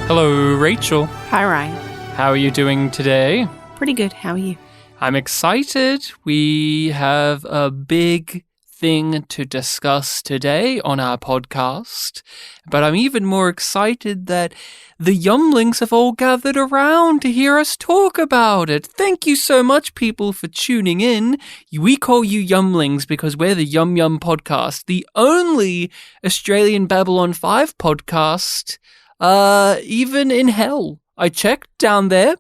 Hello, Rachel. Hi, Ryan. How are you doing today? Pretty good. How are you? I'm excited. We have a big thing to discuss today on our podcast, but I'm even more excited that the Yumlings have all gathered around to hear us talk about it. Thank you so much, people, for tuning in. We call you Yumlings because we're the YumYumPodcast, the only Australian Babylon 5 podcast, even in hell. I checked down there.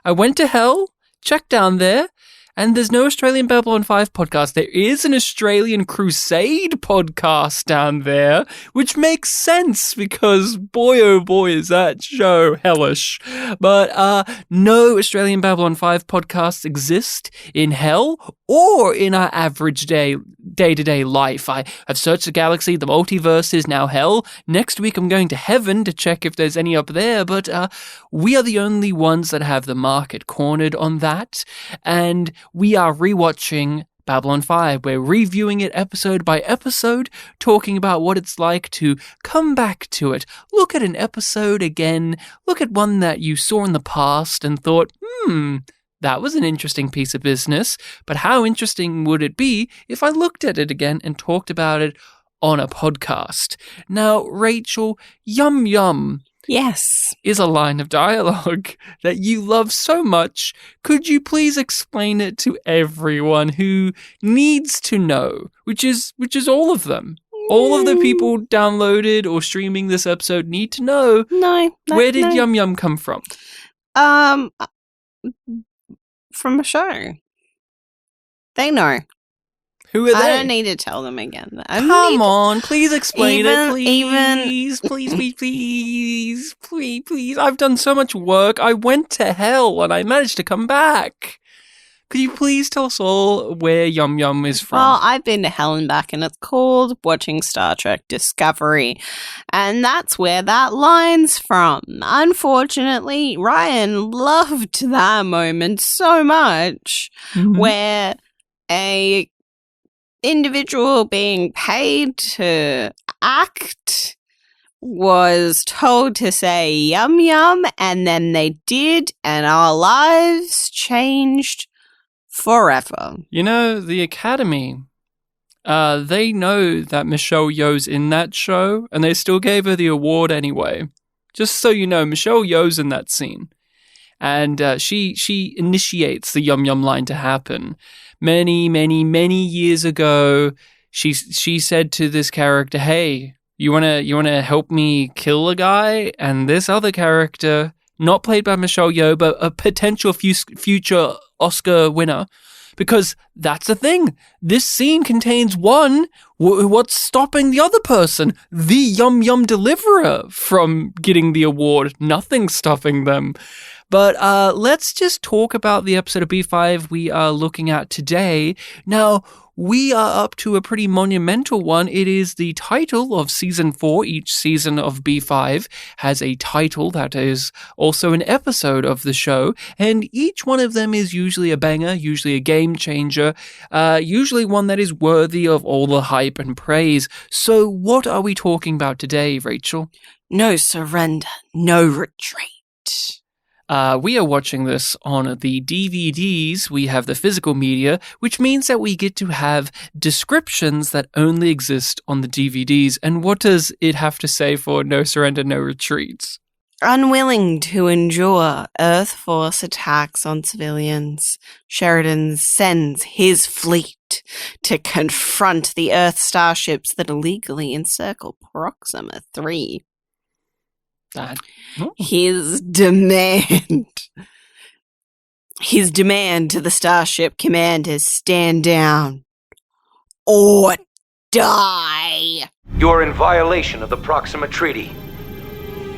I went to hell, checked down there, and there's no Australian Babylon 5 podcast. There is an Australian Crusade podcast down there, which makes sense because boy oh boy is that show hellish. But no Australian Babylon 5 podcasts exist in hell or in our average day-to-day life. I've searched the galaxy, the multiverse is now hell. Next week I'm going to heaven to check if there's any up there, but we are the only ones that have the market cornered on that, and we are rewatching Babylon 5. We're reviewing it episode by episode, talking about what it's like to come back to it. Look at an episode again, look at one that you saw in the past and thought, that was an interesting piece of business, but how interesting would it be if I looked at it again and talked about it on a podcast? Now, Rachel, Yum Yum. Yes. Is a line of dialogue that you love so much. Could you please explain it to everyone who needs to know, which is all of them? All of the people downloaded or streaming this episode need to know. Where did Yum Yum come from? From a show. They know. Who are they? I don't need to tell them again. Come on, please explain it, please. I've done so much work. I went to hell and I managed to come back. Could you please tell us all where Yum Yum is from? Well, I've been to hell and back, and it's called watching Star Trek Discovery. And that's where that line's from. Unfortunately, Ryan loved that moment so much, where a individual being paid to act was told to say yum yum, and then they did, and our lives changed forever. You know, the Academy, they know that Michelle Yeoh's in that show, and they still gave her the award anyway. Just so you know, Michelle Yeoh's in that scene. And she initiates the Yum Yum line to happen. Many years ago, she said to this character, "Hey, you wanna help me kill a guy?" And this other character, not played by Michelle Yeoh, but a potential future Oscar winner, because that's the thing. This scene contains one. What's stopping the other person, the Yum Yum deliverer, from getting the award? Nothing's stopping them. But let's just talk about the episode of B5 we are looking at today. Now, we are up to a pretty monumental one. It is the title of Season 4. Each season of B5 has a title that is also an episode of the show, and each one of them is usually a banger, usually a game changer, usually one that is worthy of all the hype and praise. So what are we talking about today, Rachel? No surrender, no retreat. We are watching this on the DVDs. We have the physical media, which means that we get to have descriptions that only exist on the DVDs. And what does it have to say for no surrender, no retreat? Unwilling to endure Earth Force attacks on civilians, Sheridan sends his fleet to confront the Earth starships that illegally encircle Proxima 3. His demand to the Starship commanders: stand down or die. You are in violation of the Proxima Treaty,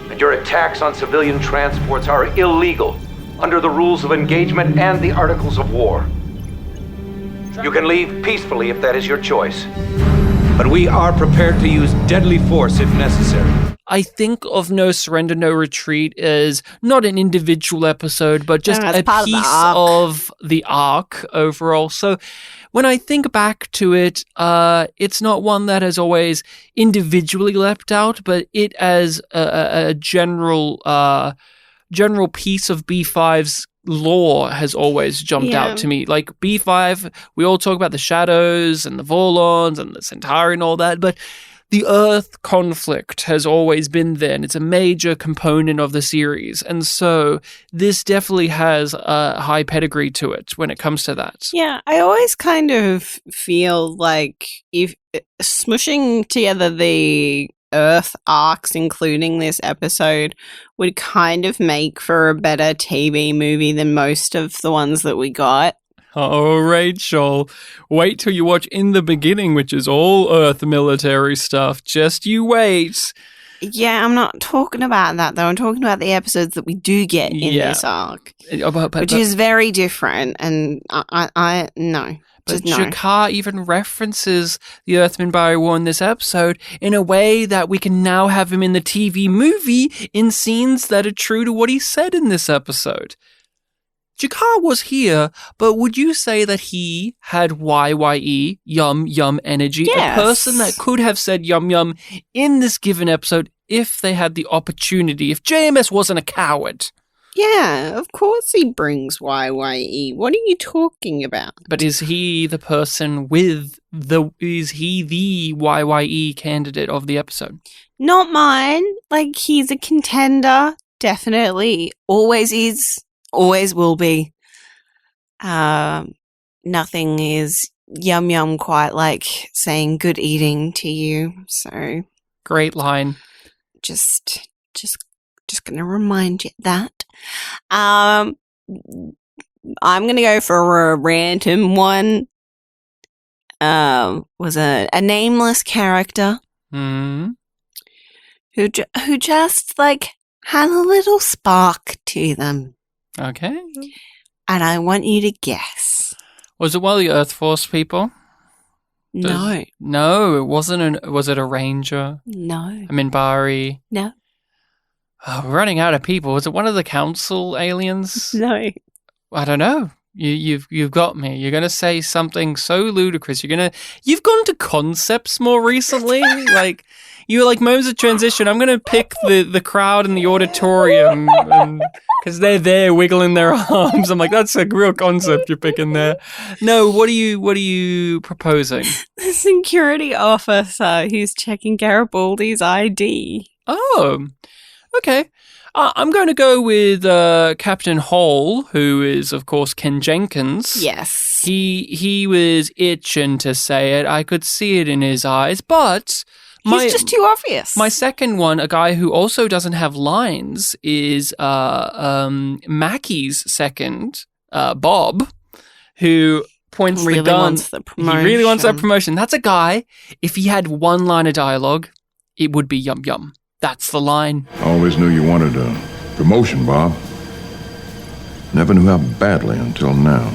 and your attacks on civilian transports are illegal under the rules of engagement and the Articles of War. You can leave peacefully if that is your choice, but we are prepared to use deadly force if necessary. I think of No Surrender, No Retreat as not an individual episode, but just a piece of the arc overall. So when I think back to it, it's not one that has always individually leapt out, but it as a general piece of B5's lore has always jumped out to me. Like B5, we all talk about the Shadows and the Vorlons and the Centauri and all that, but the Earth conflict has always been there, and it's a major component of the series. And so this definitely has a high pedigree to it when it comes to that. Yeah, I always kind of feel like if smushing together the Earth arcs, including this episode, would kind of make for a better TV movie than most of the ones that we got. Oh, Rachel, wait till you watch In the Beginning, which is all Earth military stuff. Just you wait. Yeah, I'm not talking about that, though. I'm talking about the episodes that we do get in this arc, which is very different, and I no. But G'Kar even references the Earthman Mbryo War in this episode in a way that we can now have him in the TV movie in scenes that are true to what he said in this episode. G'Kar was here, but would you say that he had YYE, Yum Yum energy? Yes. A person that could have said Yum Yum in this given episode if they had the opportunity, if JMS wasn't a coward. Yeah, of course he brings YYE. What are you talking about? But is he the person is he the YYE candidate of the episode? Not mine. Like, he's a contender. Definitely. Always is. Always will be. Nothing is yum yum quite like saying good eating to you. So great line. Just gonna remind you that. I'm gonna go for a random one. Was a nameless character who just like had a little spark to them. Okay. And I want you to guess. Was it one of the Earth Force people? No. No, it wasn't. Was it a ranger? No. A Minbari? No. Oh, we're running out of people. Was it one of the council aliens? No. I don't know. You've got me. You're gonna say something so ludicrous. You've gone to concepts more recently. Like you were like moments of transition. I'm gonna pick the crowd in the auditorium because they're there wiggling their arms. I'm like, that's a real concept you're picking there. No, what are you proposing? The security officer who's checking Garibaldi's ID. Oh, okay. I'm going to go with Captain Hall, who is, of course, Ken Jenkins. Yes. He was itching to say it. I could see it in his eyes, but he's just too obvious. My second one, a guy who also doesn't have lines, is Mackie's second, Bob, who points the gun. Wants the promotion. He really wants that promotion. That's a guy, if he had one line of dialogue, it would be Yum Yum. That's the line. I always knew you wanted a promotion, Bob. Never knew how badly until now.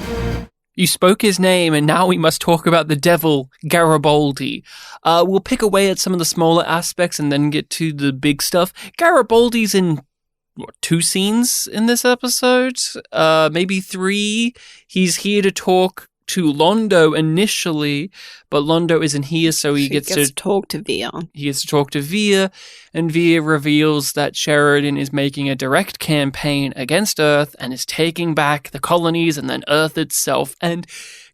You spoke his name, and now we must talk about the devil, Garibaldi. We'll pick away at some of the smaller aspects and then get to the big stuff. Garibaldi's in, 2 scenes in this episode? Maybe 3. He's here to talk to Londo initially, but Londo isn't here, so he gets to talk to Veer. He gets to talk to Veer, and Veer reveals that Sheridan is making a direct campaign against Earth and is taking back the colonies and then Earth itself. And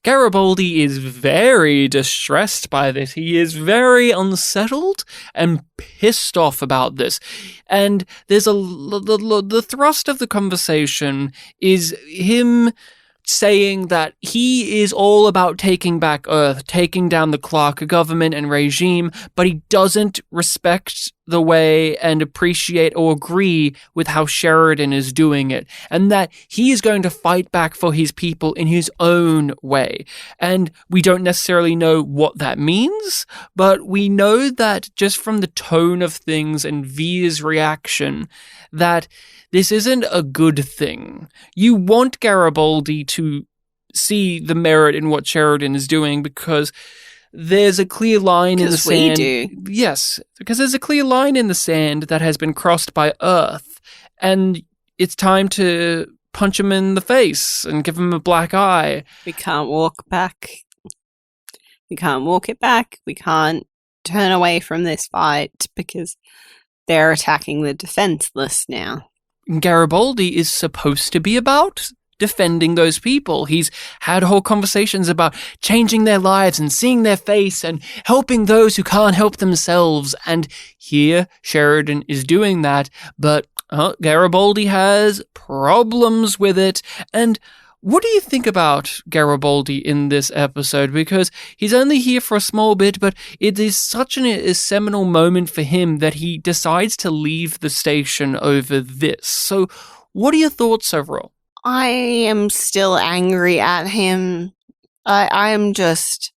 Garibaldi is very distressed by this. He is very unsettled and pissed off about this. And there's the thrust of the conversation is him saying that he is all about taking back Earth, taking down the Clark government and regime, but he doesn't respect the way and appreciate or agree with how Sheridan is doing it, and that he is going to fight back for his people in his own way. And we don't necessarily know what that means, but we know that just from the tone of things and Veer's reaction, that this isn't a good thing. You want Garibaldi to see the merit in what Sheridan is doing because there's a clear line in the sand. We do. Yes, because there's a clear line in the sand that has been crossed by Earth, and it's time to punch him in the face and give him a black eye. We can't walk back. We can't walk it back. We can't turn away from this fight because they're attacking the defenseless now. Garibaldi is supposed to be about defending those people. He's had whole conversations about changing their lives and seeing their face and helping those who can't help themselves. And here Sheridan is doing that, but Garibaldi has problems with it. And what do you think about Garibaldi in this episode? Because he's only here for a small bit, but it is such a seminal moment for him that he decides to leave the station over this. So what are your thoughts overall? I am still angry at him. I am just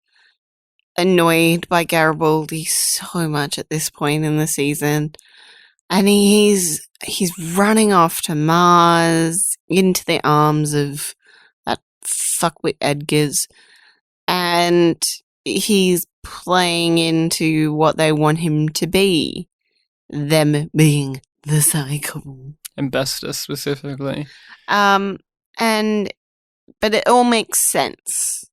annoyed by Garibaldi so much at this point in the season. And he's running off to Mars into the arms of that fuckwit Edgar's, and he's playing into what they want him to be, them being the cycle. And Besta specifically. But it all makes sense.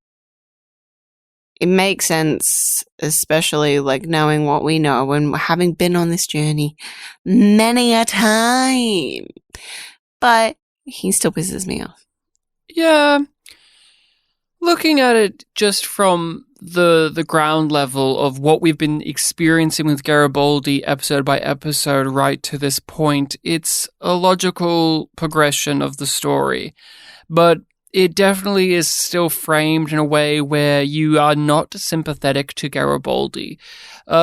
It makes sense, especially like knowing what we know and having been on this journey many a time. But he still pisses me off. Yeah. Looking at it just from the ground level of what we've been experiencing with Garibaldi episode by episode right to this point, it's a logical progression of the story. But it definitely is still framed in a way where you are not sympathetic to Garibaldi.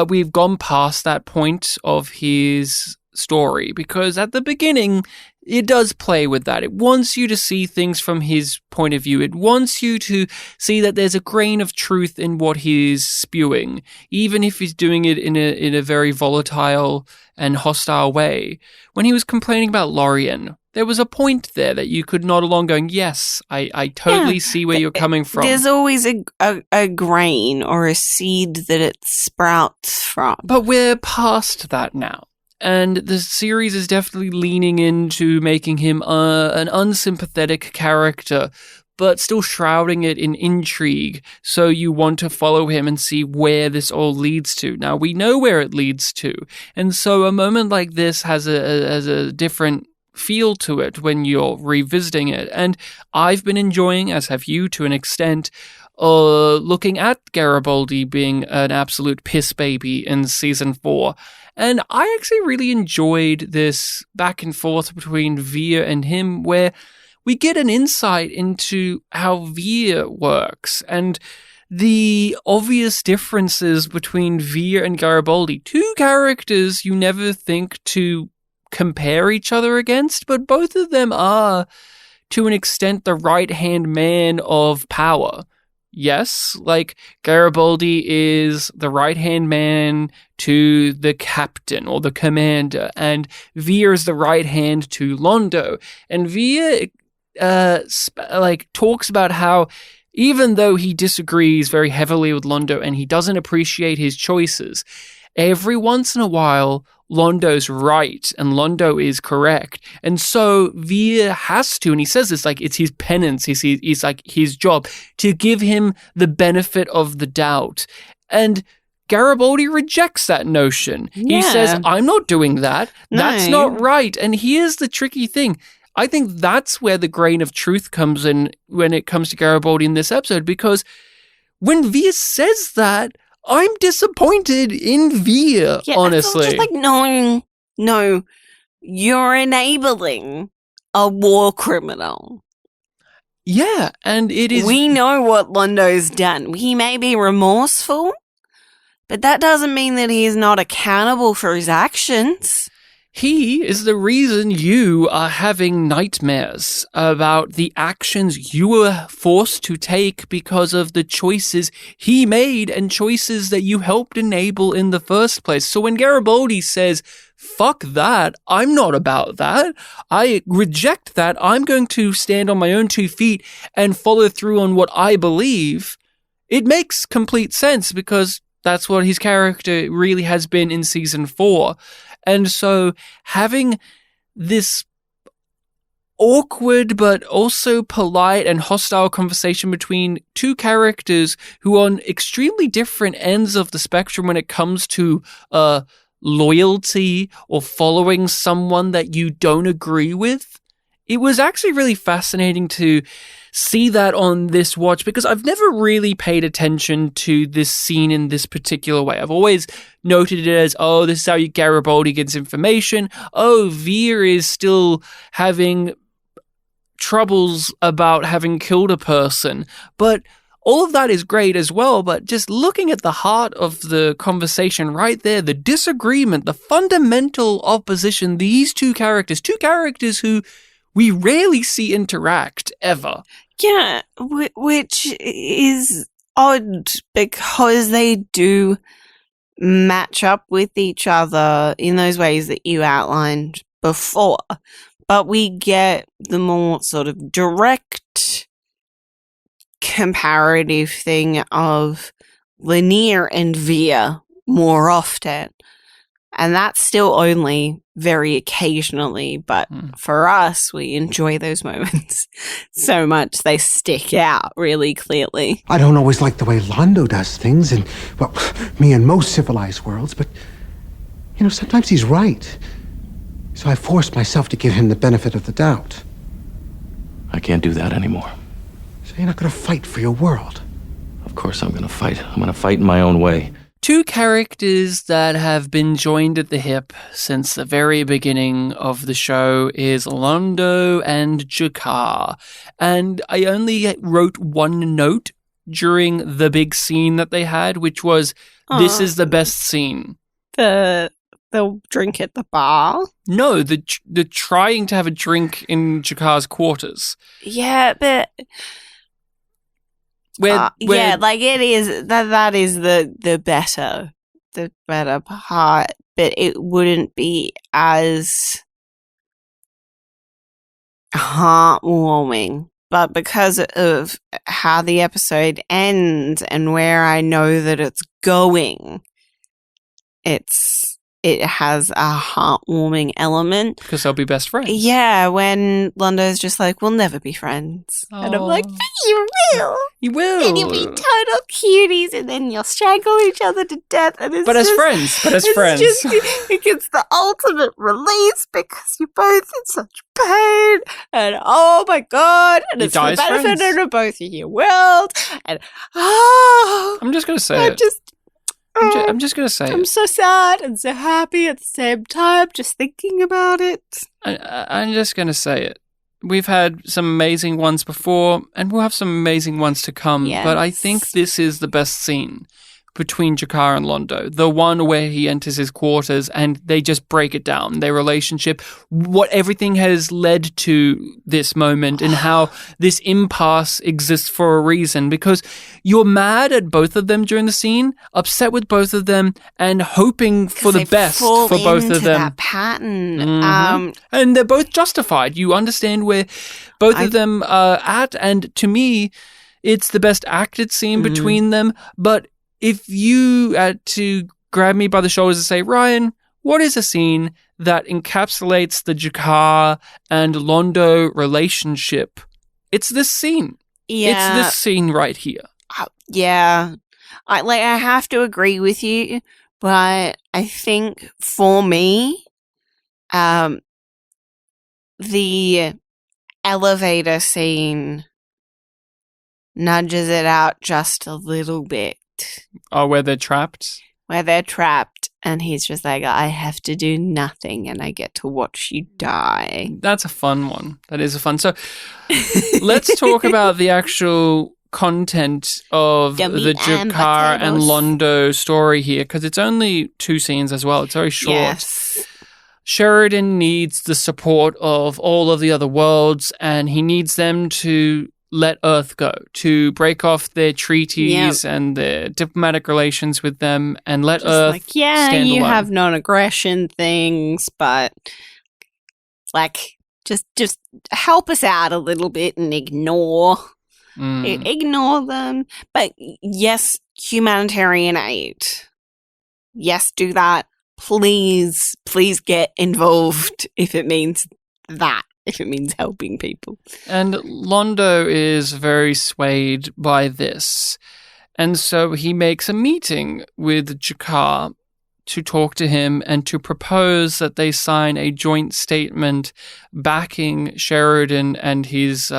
We've gone past that point of his story because at the beginning, it does play with that. It wants you to see things from his point of view. It wants you to see that there's a grain of truth in what he's spewing, even if he's doing it in a very volatile and hostile way. When he was complaining about Lorien, there was a point there that you could nod along going, yes, I totally see where you're coming from. There's always a grain or a seed that it sprouts from. But we're past that now. And the series is definitely leaning into making him an unsympathetic character, but still shrouding it in intrigue, so you want to follow him and see where this all leads to. Now, we know where it leads to, and so a moment like this has a different feel to it when you're revisiting it. And I've been enjoying, as have you to an extent, looking at Garibaldi being an absolute piss baby in season 4. And I actually really enjoyed this back and forth between Veer and him, where we get an insight into how Veer works and the obvious differences between Veer and Garibaldi. Two characters you never think to compare each other against, but both of them are, to an extent, the right-hand man of power. Yes, like Garibaldi is the right-hand man to the captain or the commander, and Veer is the right hand to Londo. And Veer talks about how even though he disagrees very heavily with Londo and he doesn't appreciate his choices, every once in a while Londo's right and Londo is correct. And so Veer has to, and he says this like it's his penance, he's like his job, to give him the benefit of the doubt. And Garibaldi rejects that notion. Yeah. He says, I'm not doing that. No. That's not right. And here's the tricky thing. I think that's where the grain of truth comes in when it comes to Garibaldi in this episode, because when Veer says that, I'm disappointed in Veer, honestly. It's just like, no, you're enabling a war criminal. Yeah, and it is... We know what Londo's done. He may be remorseful, but that doesn't mean that he is not accountable for his actions. He is the reason you are having nightmares about the actions you were forced to take because of the choices he made and choices that you helped enable in the first place. So when Garibaldi says, fuck that, I'm not about that, I reject that, I'm going to stand on my own 2 feet and follow through on what I believe, it makes complete sense because that's what his character really has been in season 4. And so having this awkward but also polite and hostile conversation between two characters who are on extremely different ends of the spectrum when it comes to loyalty or following someone that you don't agree with. It was actually really fascinating to see that on this watch because I've never really paid attention to this scene in this particular way. I've always noted it as, oh, this is how Garibaldi gets information. Oh, Veer is still having troubles about having killed a person. But all of that is great as well, but just looking at the heart of the conversation right there, the disagreement, the fundamental opposition, these two characters who we rarely see interact ever. Yeah, which is odd because they do match up with each other in those ways that you outlined before. But we get the more sort of direct comparative thing of Lanier and Veer more often. And that's still only very occasionally, but for us, we enjoy those moments so much. They stick out really clearly. I don't always like the way Londo does things, and, well, me in most civilized worlds, but, sometimes he's right. So I forced myself to give him the benefit of the doubt. I can't do that anymore. So you're not going to fight for your world? Of course I'm going to fight. I'm going to fight in my own way. Two characters that have been joined at the hip since the very beginning of the show is Londo and G'Kar. And I only wrote one note during the big scene that they had, which was, this is the best scene. The drink at the bar? No, the trying to have a drink in G'Kar's quarters. Yeah, but... yeah, like it is, that is the better part, but it wouldn't be as heartwarming. But because of how the episode ends and where I know that it's going, it has a heartwarming element. Because they'll be best friends. Yeah, when Londo's just like, we'll never be friends. Aww. And I'm like, you will. You will. And you'll be total cuties, and then you'll strangle each other to death. And it's as friends. It gets the ultimate release because you're both in such pain. And oh my God. And it's the benefit of both of your world. And I'm just going to say it. I'm just going to say I'm so sad and so happy at the same time, just thinking about it. I'm just going to say it. We've had some amazing ones before, and we'll have some amazing ones to come. Yes. But I think this is the best scene between G'Kar and Londo. The one where he enters his quarters and they just break it down. Their relationship, what everything has led to this moment and how this impasse exists for a reason. Because you're mad at both of them during the scene, upset with both of them, and hoping for the best for both of them. That pattern. Mm-hmm. And they're both justified. You understand where both of them are at. And to me, it's the best acted scene between them. But if you had to grab me by the shoulders and say, Ryan, what is a scene that encapsulates the G'Kar and Londo relationship? It's this scene. Yeah. It's this scene right here. Yeah. I have to agree with you, but I think for me, the elevator scene nudges it out just a little bit. Oh, where they're trapped? Where they're trapped, and he's just like, I have to do nothing, and I get to watch you die. That's a fun one. That is a fun. So let's talk about the actual content of the G'Kar and Londo story here, because it's only 2 scenes as well. It's very short. Yes. Sheridan needs the support of all of the other worlds, and he needs them to let Earth go, to break off their treaties and their diplomatic relations with them, and let just Earth stand you alone. Have non-aggression things, but just help us out a little bit and ignore Ignore them. But yes, humanitarian aid. Yes, do that. Please get involved if it means that. If it means helping people. And Londo is very swayed by this. And so he makes a meeting with G'Kar to talk to him and to propose that they sign a joint statement backing Sheridan and his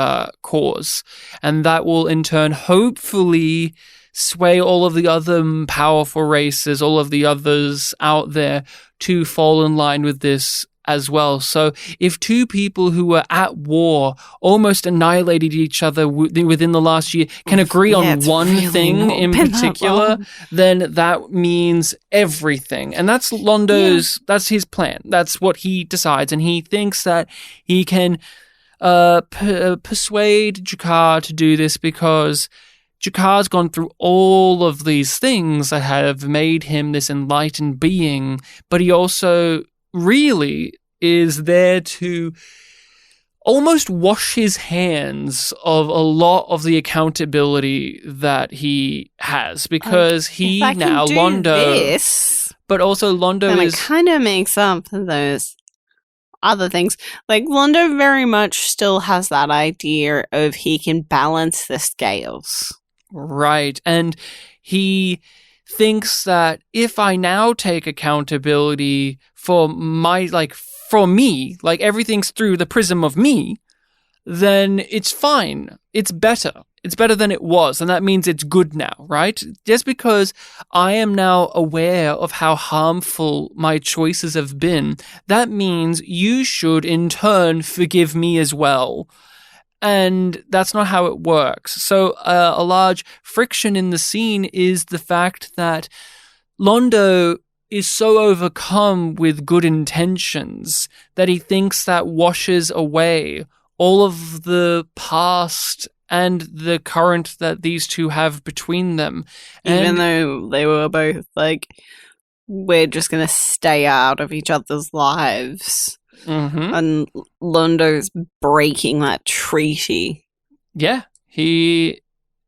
cause. And that will in turn hopefully sway all of the other powerful races, all of the others out there to fall in line with this as well. So if two people who were at war almost annihilated each other within the last year can agree on one thing in particular, then that means everything. And that's Londo's, that's his plan. That's what he decides. And he thinks that he can persuade G'Kar to do this because G'Kar's gone through all of these things that have made him this enlightened being, but he also really is there to almost wash his hands of a lot of the accountability that he has because he now Londo this, but also Londo then is it kind of makes up for those other things. Like Londo very much still has that idea of he can balance the scales. Right. And he thinks that if I now take accountability for for me, like everything's through the prism of me, then it's fine. It's better. It's better than it was. And that means it's good now, right? Just because I am now aware of how harmful my choices have been, that means you should in turn forgive me as well. And that's not how it works. So a large friction in the scene is the fact that Londo is so overcome with good intentions that he thinks that washes away all of the past and the current that these two have between them. Even though they were both like, we're just going to stay out of each other's lives. Mm-hmm. And Londo's breaking that treaty. Yeah, he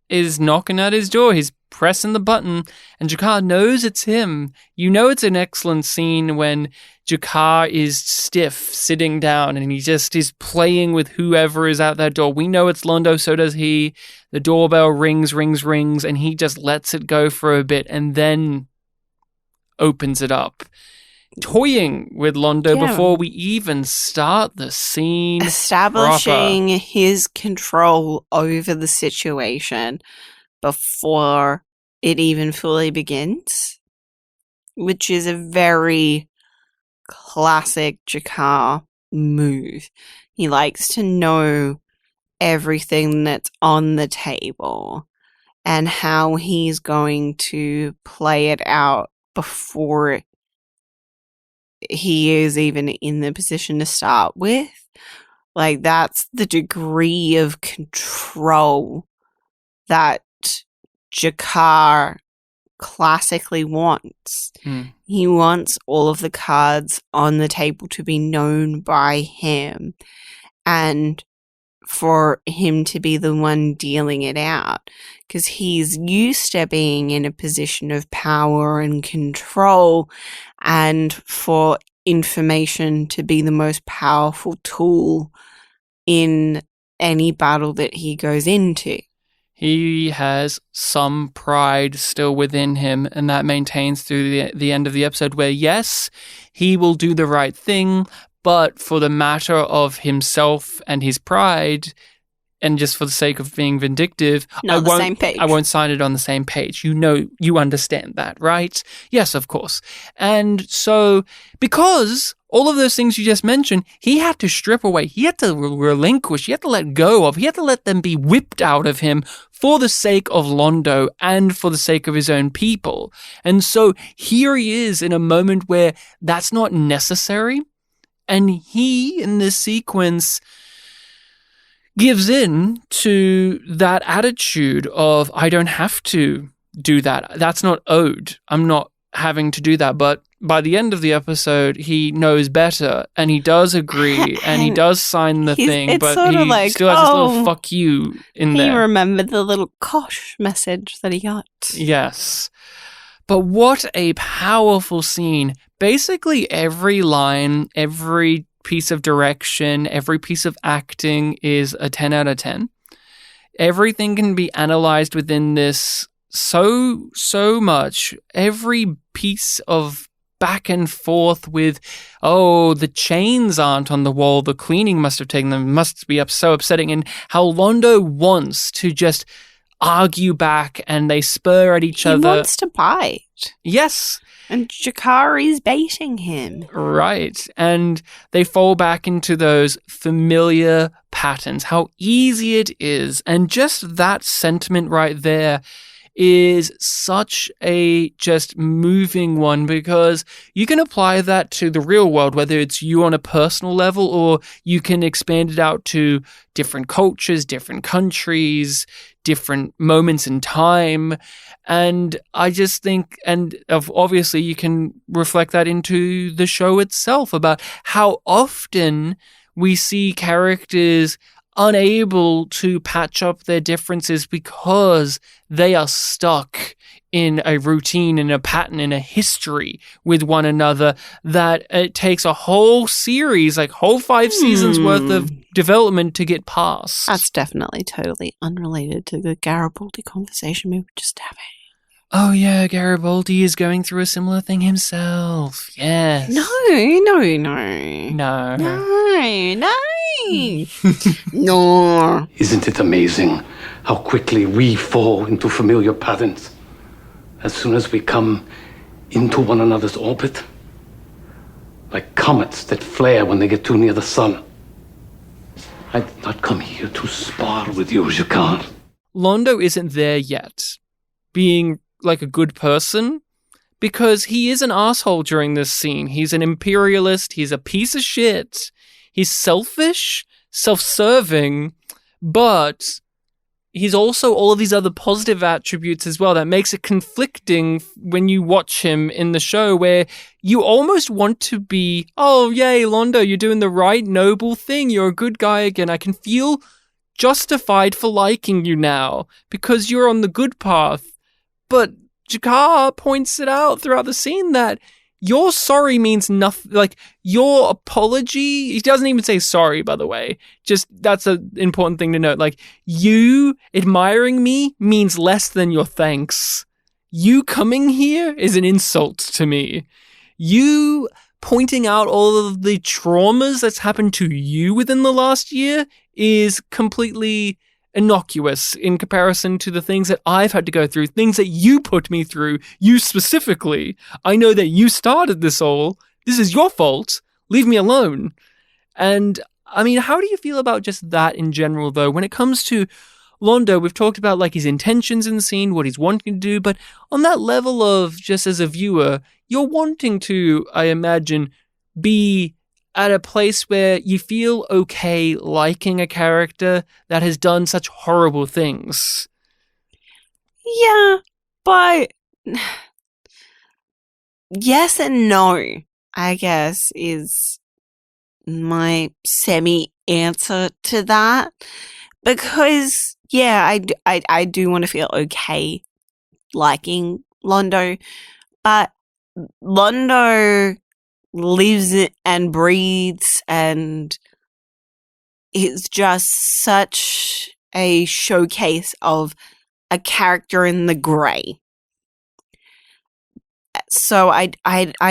is knocking at his door. He's pressing the button, and G'Kar knows it's him. You know it's an excellent scene when G'Kar is stiff, sitting down, and he just is playing with whoever is at that door. We know it's Londo, so does he. The doorbell rings, and he just lets it go for a bit, and then opens it up. Toying with Londo before we even start the scene. Establishing his control over the situation before it even fully begins, which is a very classic G'Kar move. He likes to know everything that's on the table and how he's going to play it out before he is even in the position to start with. Like, that's the degree of control that G'Kar classically wants. He wants all of the cards on the table to be known by him and for him to be the one dealing it out, because he's used to being in a position of power and control, and for information to be the most powerful tool in any battle that he goes into. He has some pride still within him, and that maintains through the end of the episode where, yes, he will do the right thing, but for the matter of himself and his pride, and just for the sake of being vindictive, I won't sign it on the same page. You know, you understand that, right? Yes, of course. And so, because all of those things you just mentioned, he had to strip away, he had to relinquish, he had to let go of, he had to let them be whipped out of him for the sake of Londo and for the sake of his own people. And so here he is in a moment where that's not necessary. And he, in this sequence, gives in to that attitude of, I don't have to do that. That's not owed. I'm not having to do that. But by the end of the episode, he knows better, and he does agree, and he does sign the thing, but he like, still has this little fuck you in there. He remembered the little kosh message that he got. Yes. But what a powerful scene. Basically, every line, every piece of direction, every piece of acting is a 10 out of 10. Everything can be analyzed within this so much. Every piece of back and forth with, oh, the chains aren't on the wall, the cleaning must have taken them, must be so upsetting, and how Londo wants to just argue back and they spur at each other. He wants to bite. Yes. And Jakari's baiting him. Right. And they fall back into those familiar patterns, how easy it is. And just that sentiment right there is such a just moving one, because you can apply that to the real world, whether it's you on a personal level, or you can expand it out to different cultures, different countries, different moments in time. And I just think, and obviously you can reflect that into the show itself, about how often we see characters unable to patch up their differences because they are stuck in a routine, in a pattern, in a history with one another, that it takes a whole series, like whole 5 seasons worth of development to get past. That's definitely totally unrelated to the Garibaldi conversation we were just having. Oh yeah, Garibaldi is going through a similar thing himself. Yes. No. No. Isn't it amazing how quickly we fall into familiar patterns as soon as we come into one another's orbit? Like comets that flare when they get too near the sun. I did not come here to spar with you, Jakar. Londo isn't there yet, being like a good person, because he is an asshole during this scene. He's an imperialist, he's a piece of shit, he's selfish, self-serving, but he's also all of these other positive attributes as well that makes it conflicting when you watch him in the show, where you almost want to be, oh yay, Londo, you're doing the right noble thing, you're a good guy again, I can feel justified for liking you now because you're on the good path. But Jakar points it out throughout the scene that your sorry means nothing. Like, your apology, he doesn't even say sorry, by the way. Just, that's an important thing to note. Like, you admiring me means less than your thanks. You coming here is an insult to me. You pointing out all of the traumas that's happened to you within the last year is completely innocuous in comparison to the things that I've had to go through, things that you put me through, you specifically. I know that you started this all. This is your fault. Leave me alone. And I mean, how do you feel about just that in general, though? When it comes to Londo, we've talked about like his intentions in the scene, what he's wanting to do, but on that level of just as a viewer, you're wanting to, I imagine, be at a place where you feel okay liking a character that has done such horrible things. Yeah, but yes and no, I guess, is my semi-answer to that. Because, yeah, I do want to feel okay liking Londo, but Londo lives and breathes and is just such a showcase of a character in the grey. So I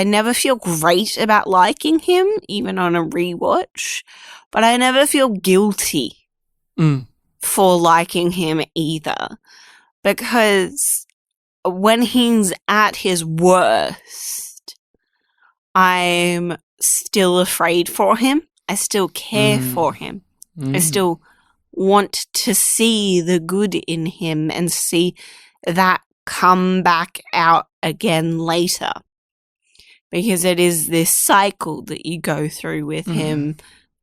never feel great about liking him, even on a rewatch, but I never feel guilty for liking him either, because when he's at his worst, I'm still afraid for him. I still care for him. I still want to see the good in him and see that come back out again later. Because it is this cycle that you go through with him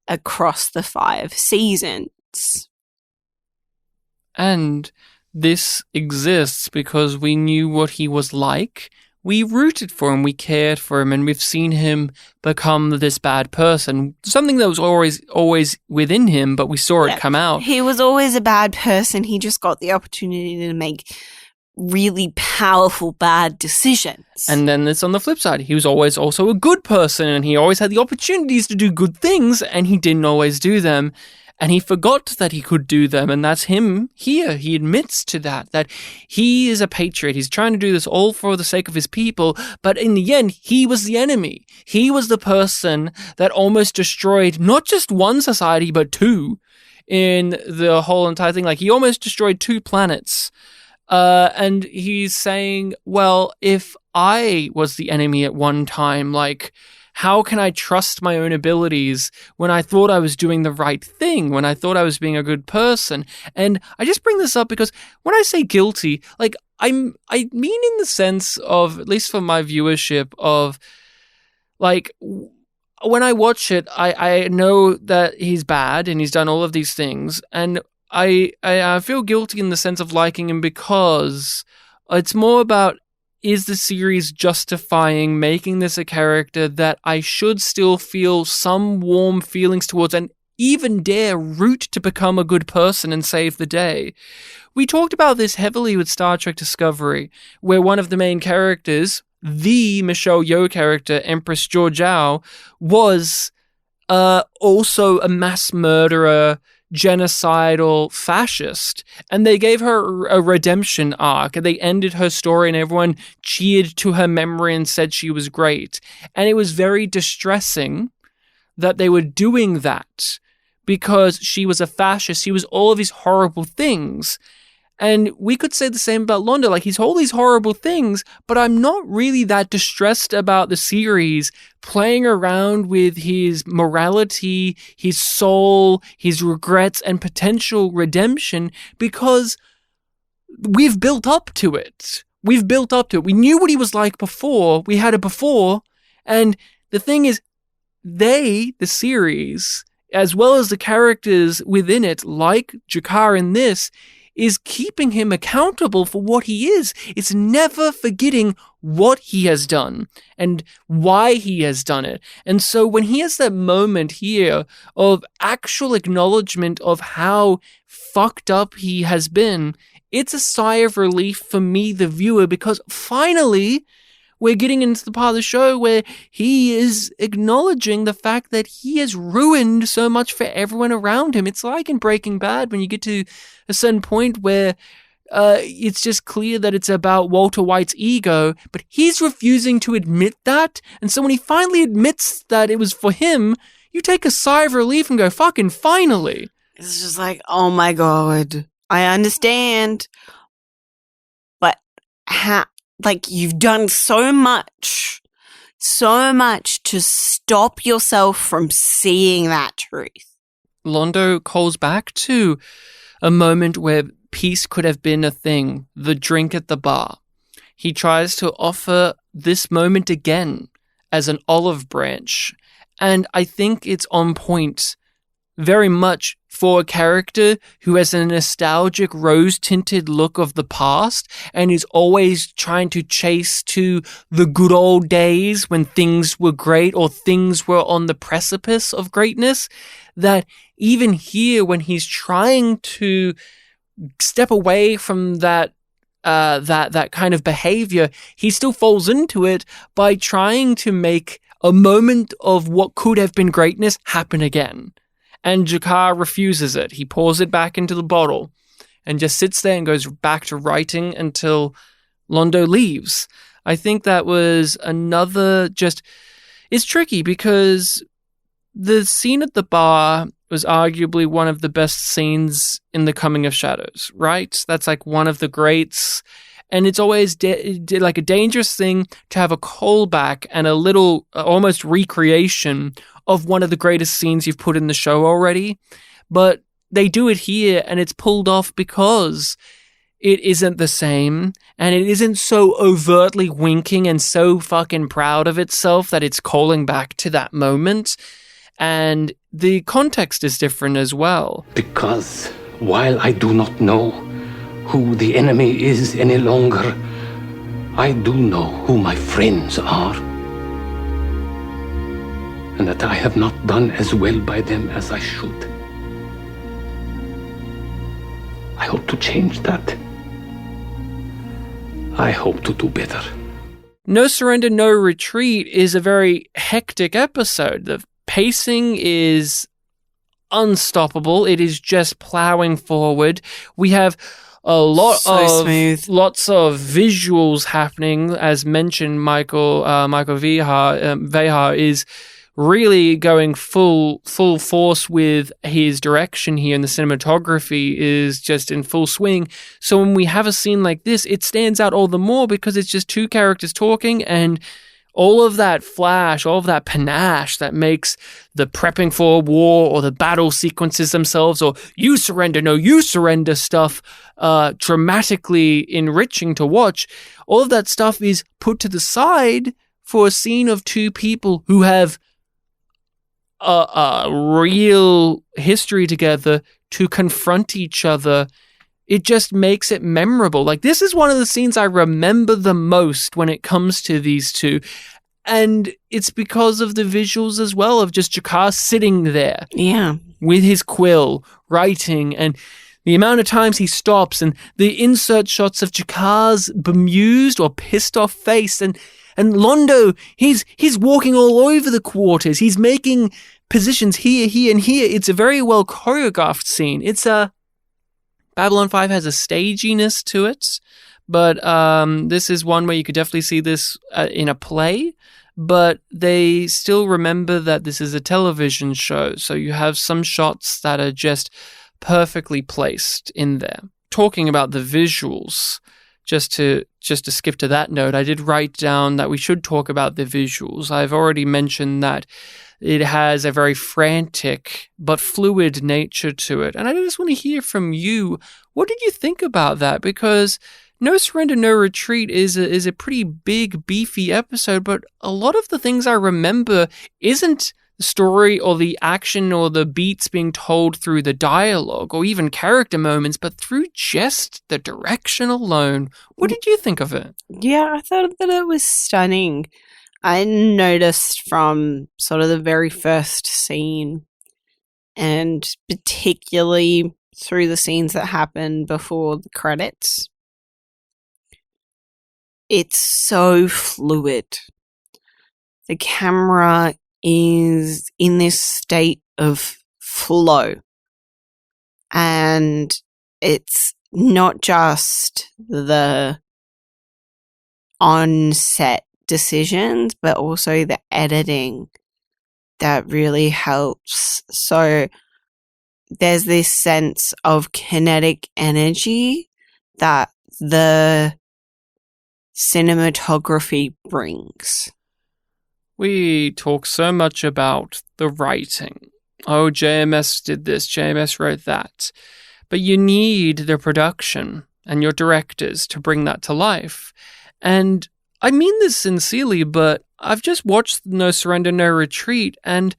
across the 5 seasons. And this exists because we knew what he was like we rooted for him, we cared for him, and we've seen him become this bad person. Something that was always within him, but we saw it come out. He was always a bad person. He just got the opportunity to make really powerful bad decisions. And then it's on the flip side. He was always also a good person, and he always had the opportunities to do good things, and he didn't always do them. And he forgot that he could do them, and that's him here. He admits to that he is a patriot. He's trying to do this all for the sake of his people, but in the end, he was the enemy. He was the person that almost destroyed not just one society, but two in the whole entire thing. Like, he almost destroyed 2 planets. And he's saying, well, if I was the enemy at one time, like, how can I trust my own abilities when I thought I was doing the right thing, when I thought I was being a good person? And I just bring this up because when I say guilty, like, I mean in the sense of, at least for my viewership, of, like, when I watch it, I know that he's bad and he's done all of these things, and I feel guilty in the sense of liking him because it's more about, is the series justifying making this a character that I should still feel some warm feelings towards and even dare root to become a good person and save the day? We talked about this heavily with Star Trek Discovery, where one of the main characters, the Michelle Yeoh character, Empress Georgiou, was also a mass murderer, genocidal fascist, and they gave her a redemption arc, and they ended her story, and everyone cheered to her memory and said she was great. And it was very distressing that they were doing that, because she was a fascist. She was all of these horrible things. And we could say the same about Londo. Like, he's all these horrible things, but I'm not really that distressed about the series playing around with his morality, his soul, his regrets, and potential redemption, because we've built up to it. We knew what he was like before. We had it before. And the thing is, the series, as well as the characters within it, like G'Kar in this, is keeping him accountable for what he is. It's never forgetting what he has done and why he has done it. And so when he has that moment here of actual acknowledgement of how fucked up he has been, it's a sigh of relief for me, the viewer, because finally we're getting into the part of the show where he is acknowledging the fact that he has ruined so much for everyone around him. It's like in Breaking Bad when you get to a certain point where it's just clear that it's about Walter White's ego, but he's refusing to admit that. And so when he finally admits that it was for him, you take a sigh of relief and go, fucking finally. It's just like, oh my God, I understand. But how? Like, you've done so much to stop yourself from seeing that truth. Londo calls back to a moment where peace could have been a thing, the drink at the bar. He tries to offer this moment again as an olive branch, and I think it's on point very much for a character who has a nostalgic rose-tinted look of the past and is always trying to chase to the good old days when things were great or things were on the precipice of greatness, that even here when he's trying to step away from that kind of behavior, he still falls into it by trying to make a moment of what could have been greatness happen again. And G'Kar refuses it. He pours it back into the bottle and just sits there and goes back to writing until Londo leaves. I think that was another it's tricky because the scene at the bar was arguably one of the best scenes in The Coming of Shadows, right? That's like one of the greats. And it's always like a dangerous thing to have a callback and a little almost recreation of one of the greatest scenes you've put in the show already. But they do it here, and it's pulled off because it isn't the same, and it isn't so overtly winking and so fucking proud of itself that it's calling back to that moment. And the context is different as well. Because while I do not know who the enemy is any longer, I do know who my friends are, and that I have not done as well by them as I should. I hope to change that. I hope to do better. No Surrender, No Retreat is a very hectic episode. The pacing is unstoppable. It is just plowing forward. We have lots of visuals happening. As mentioned, Michael Veha is really going full force with his direction here, and the cinematography is just in full swing. So when we have a scene like this, it stands out all the more because it's just two characters talking, and all of that flash, all of that panache that makes the prepping for war or the battle sequences themselves, or you surrender, no, you surrender stuff, dramatically enriching to watch. All of that stuff is put to the side for a scene of two people who have a real history together to confront each other. It just makes it memorable. Like, this is one of the scenes I remember the most when it comes to these two. And it's because of the visuals as well, of just G'Kar sitting there. Yeah. With his quill, writing, and the amount of times he stops, and the insert shots of G'Kar's bemused or pissed off face, and Londo, he's walking all over the quarters. He's making positions here, and here. It's a very well choreographed scene. It's Babylon 5 has a staginess to it, but this is one where you could definitely see this in a play, but they still remember that this is a television show, so you have some shots that are just perfectly placed in there. Talking about the visuals, just to skip to that note, I did write down that we should talk about the visuals. I've already mentioned that it has a very frantic but fluid nature to it. And I just want to hear from you. What did you think about that? Because No Surrender, No Retreat is a pretty big, beefy episode, but a lot of the things I remember isn't the story or the action or the beats being told through the dialogue or even character moments, but through just the direction alone. What did you think of it? Yeah, I thought that it was stunning. I noticed from sort of the very first scene, and particularly through the scenes that happen before the credits, it's so fluid. The camera is in this state of flow, and it's not just the on-set decisions, but also the editing that really helps. So there's this sense of kinetic energy that the cinematography brings. We talk so much about the writing. Oh, JMS did this, JMS wrote that. But you need the production and your directors to bring that to life. And I mean this sincerely, but I've just watched No Surrender, No Retreat, and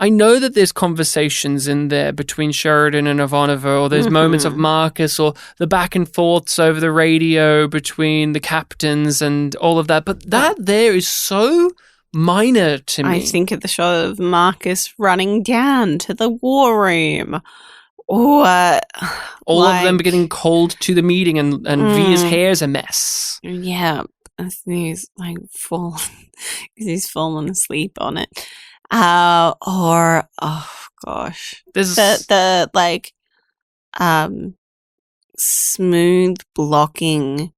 I know that there's conversations in there between Sheridan and Ivanova, or there's moments of Marcus, or the back and forths over the radio between the captains and all of that, but that there is so minor to me. I think of the shot of Marcus running down to the war room, or all of them getting called to the meeting, and Via's hair's a mess. Yeah, he's like fallen because he's fallen asleep on it. Or oh gosh, there's the like smooth blocking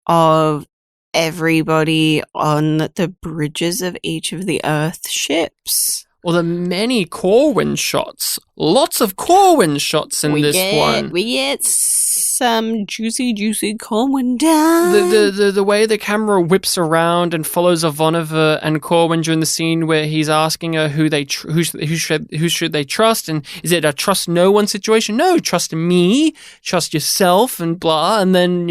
of everybody on the bridges of each of the Earth ships. Or the many Corwin shots. Lots of Corwin shots in this one. We get some juicy Corwin down. The way the camera whips around and follows Ivanova and Corwin during the scene where he's asking her who should they trust, and is it a trust no one situation? No, trust me, trust yourself, and blah, and then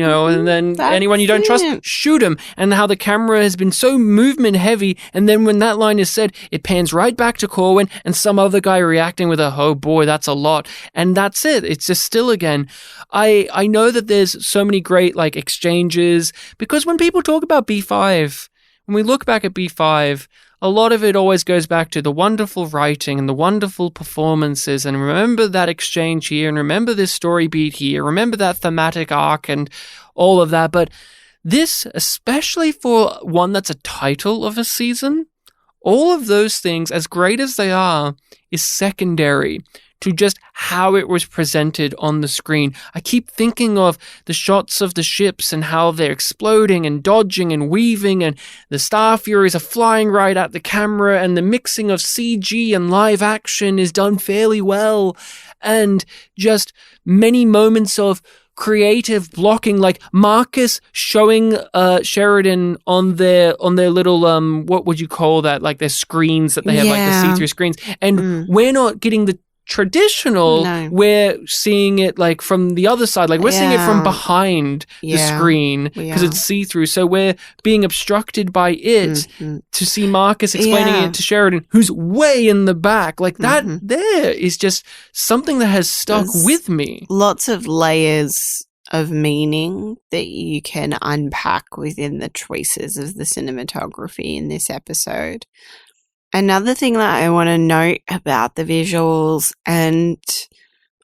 anyone you don't trust, shoot him. And how the camera has been so movement heavy, and then when that line is said, it pans right back Dr. Corwin and some other guy reacting with a, oh boy, that's a lot. And that's it. It's just still again, I know that there's so many great like exchanges, because when people talk about B5, when we look back at B5, a lot of it always goes back to the wonderful writing and the wonderful performances, and remember that exchange here, and remember this story beat here, remember that thematic arc and all of that. But this, especially for one that's a title of a season, all of those things, as great as they are, is secondary to just how it was presented on the screen. I keep thinking of the shots of the ships and how they're exploding and dodging and weaving, and the Star Furies are flying right at the camera, and the mixing of CG and live action is done fairly well, and just many moments of creative blocking, like Marcus showing Sheridan on their little what would you call that, like their screens that they have, like the see-through screens, and we're not getting the traditional, we're seeing it like from the other side, like we're seeing it from behind the screen because it's see-through, so we're being obstructed by it to see Marcus explaining it to Sheridan, who's way in the back. Like that there is just something that has stuck with me. Lots of layers of meaning that you can unpack within the choices of the cinematography in this episode. Another thing that I want to note about the visuals, and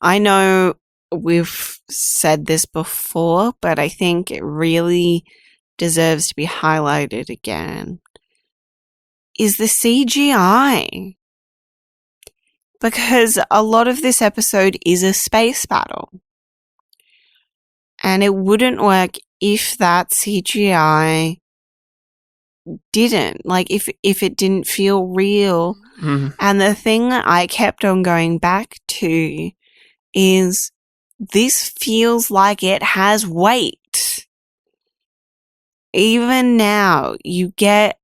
I know we've said this before, but I think it really deserves to be highlighted again, is the CGI. Because a lot of this episode is a space battle. And it wouldn't work if that CGI didn't, like if it didn't feel real. And the thing that I kept on going back to is this feels like it has weight. Even now you get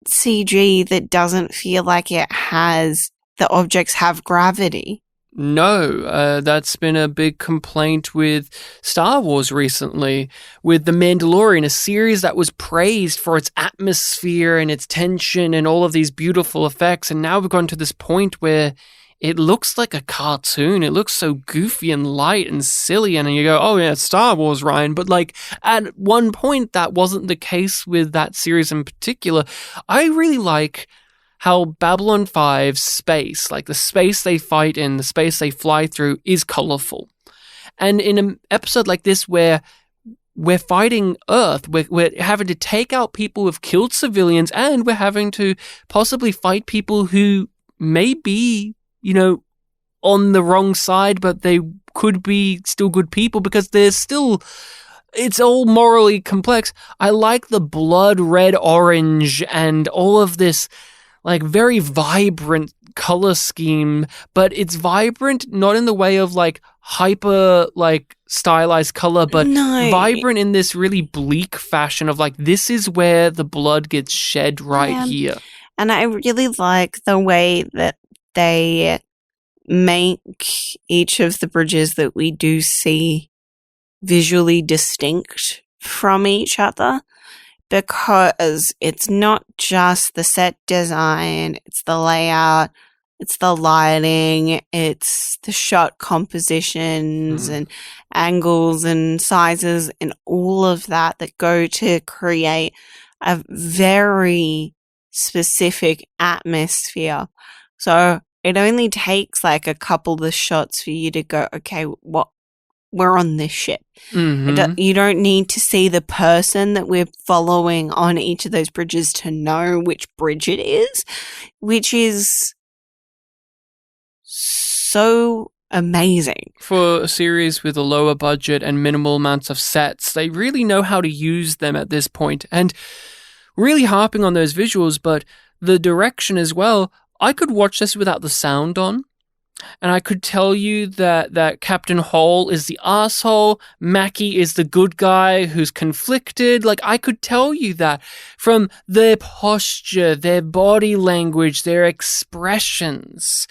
CG that doesn't feel like it has, the objects have gravity. No, that's been a big complaint with Star Wars recently, with The Mandalorian, a series that was praised for its atmosphere and its tension and all of these beautiful effects. And now we've gone to this point where it looks like a cartoon. It looks so goofy and light and silly. And you go, oh yeah, it's Star Wars, Ryan. But like at one point, that wasn't the case with that series in particular. I really like how Babylon 5's space, like the space they fight in, the space they fly through, is colorful. And in an episode like this where we're fighting Earth, we're having to take out people who've killed civilians, and we're having to possibly fight people who may be, you know, on the wrong side, but they could be still good people because there's still, it's all morally complex. I like the blood red, orange, and all of this like very vibrant color scheme, but it's vibrant not in the way of like hyper like stylized color, but vibrant in this really bleak fashion of like, this is where the blood gets shed right here. And I really like the way that they make each of the bridges that we do see visually distinct from each other, because it's not just the set design, it's the layout, it's the lighting, it's the shot compositions and angles and sizes and all of that go to create a very specific atmosphere. So it only takes like a couple of shots for you to go, okay, we're on this ship. You don't need to see the person that we're following on each of those bridges to know which bridge it is, which is so amazing. For a series with a lower budget and minimal amounts of sets, they really know how to use them at this point, and really harping on those visuals, but the direction as well. I could watch this without the sound on, and I could tell you that Captain Hall is the asshole, Mackie is the good guy who's conflicted. Like, I could tell you that from their posture, their body language, their expressions.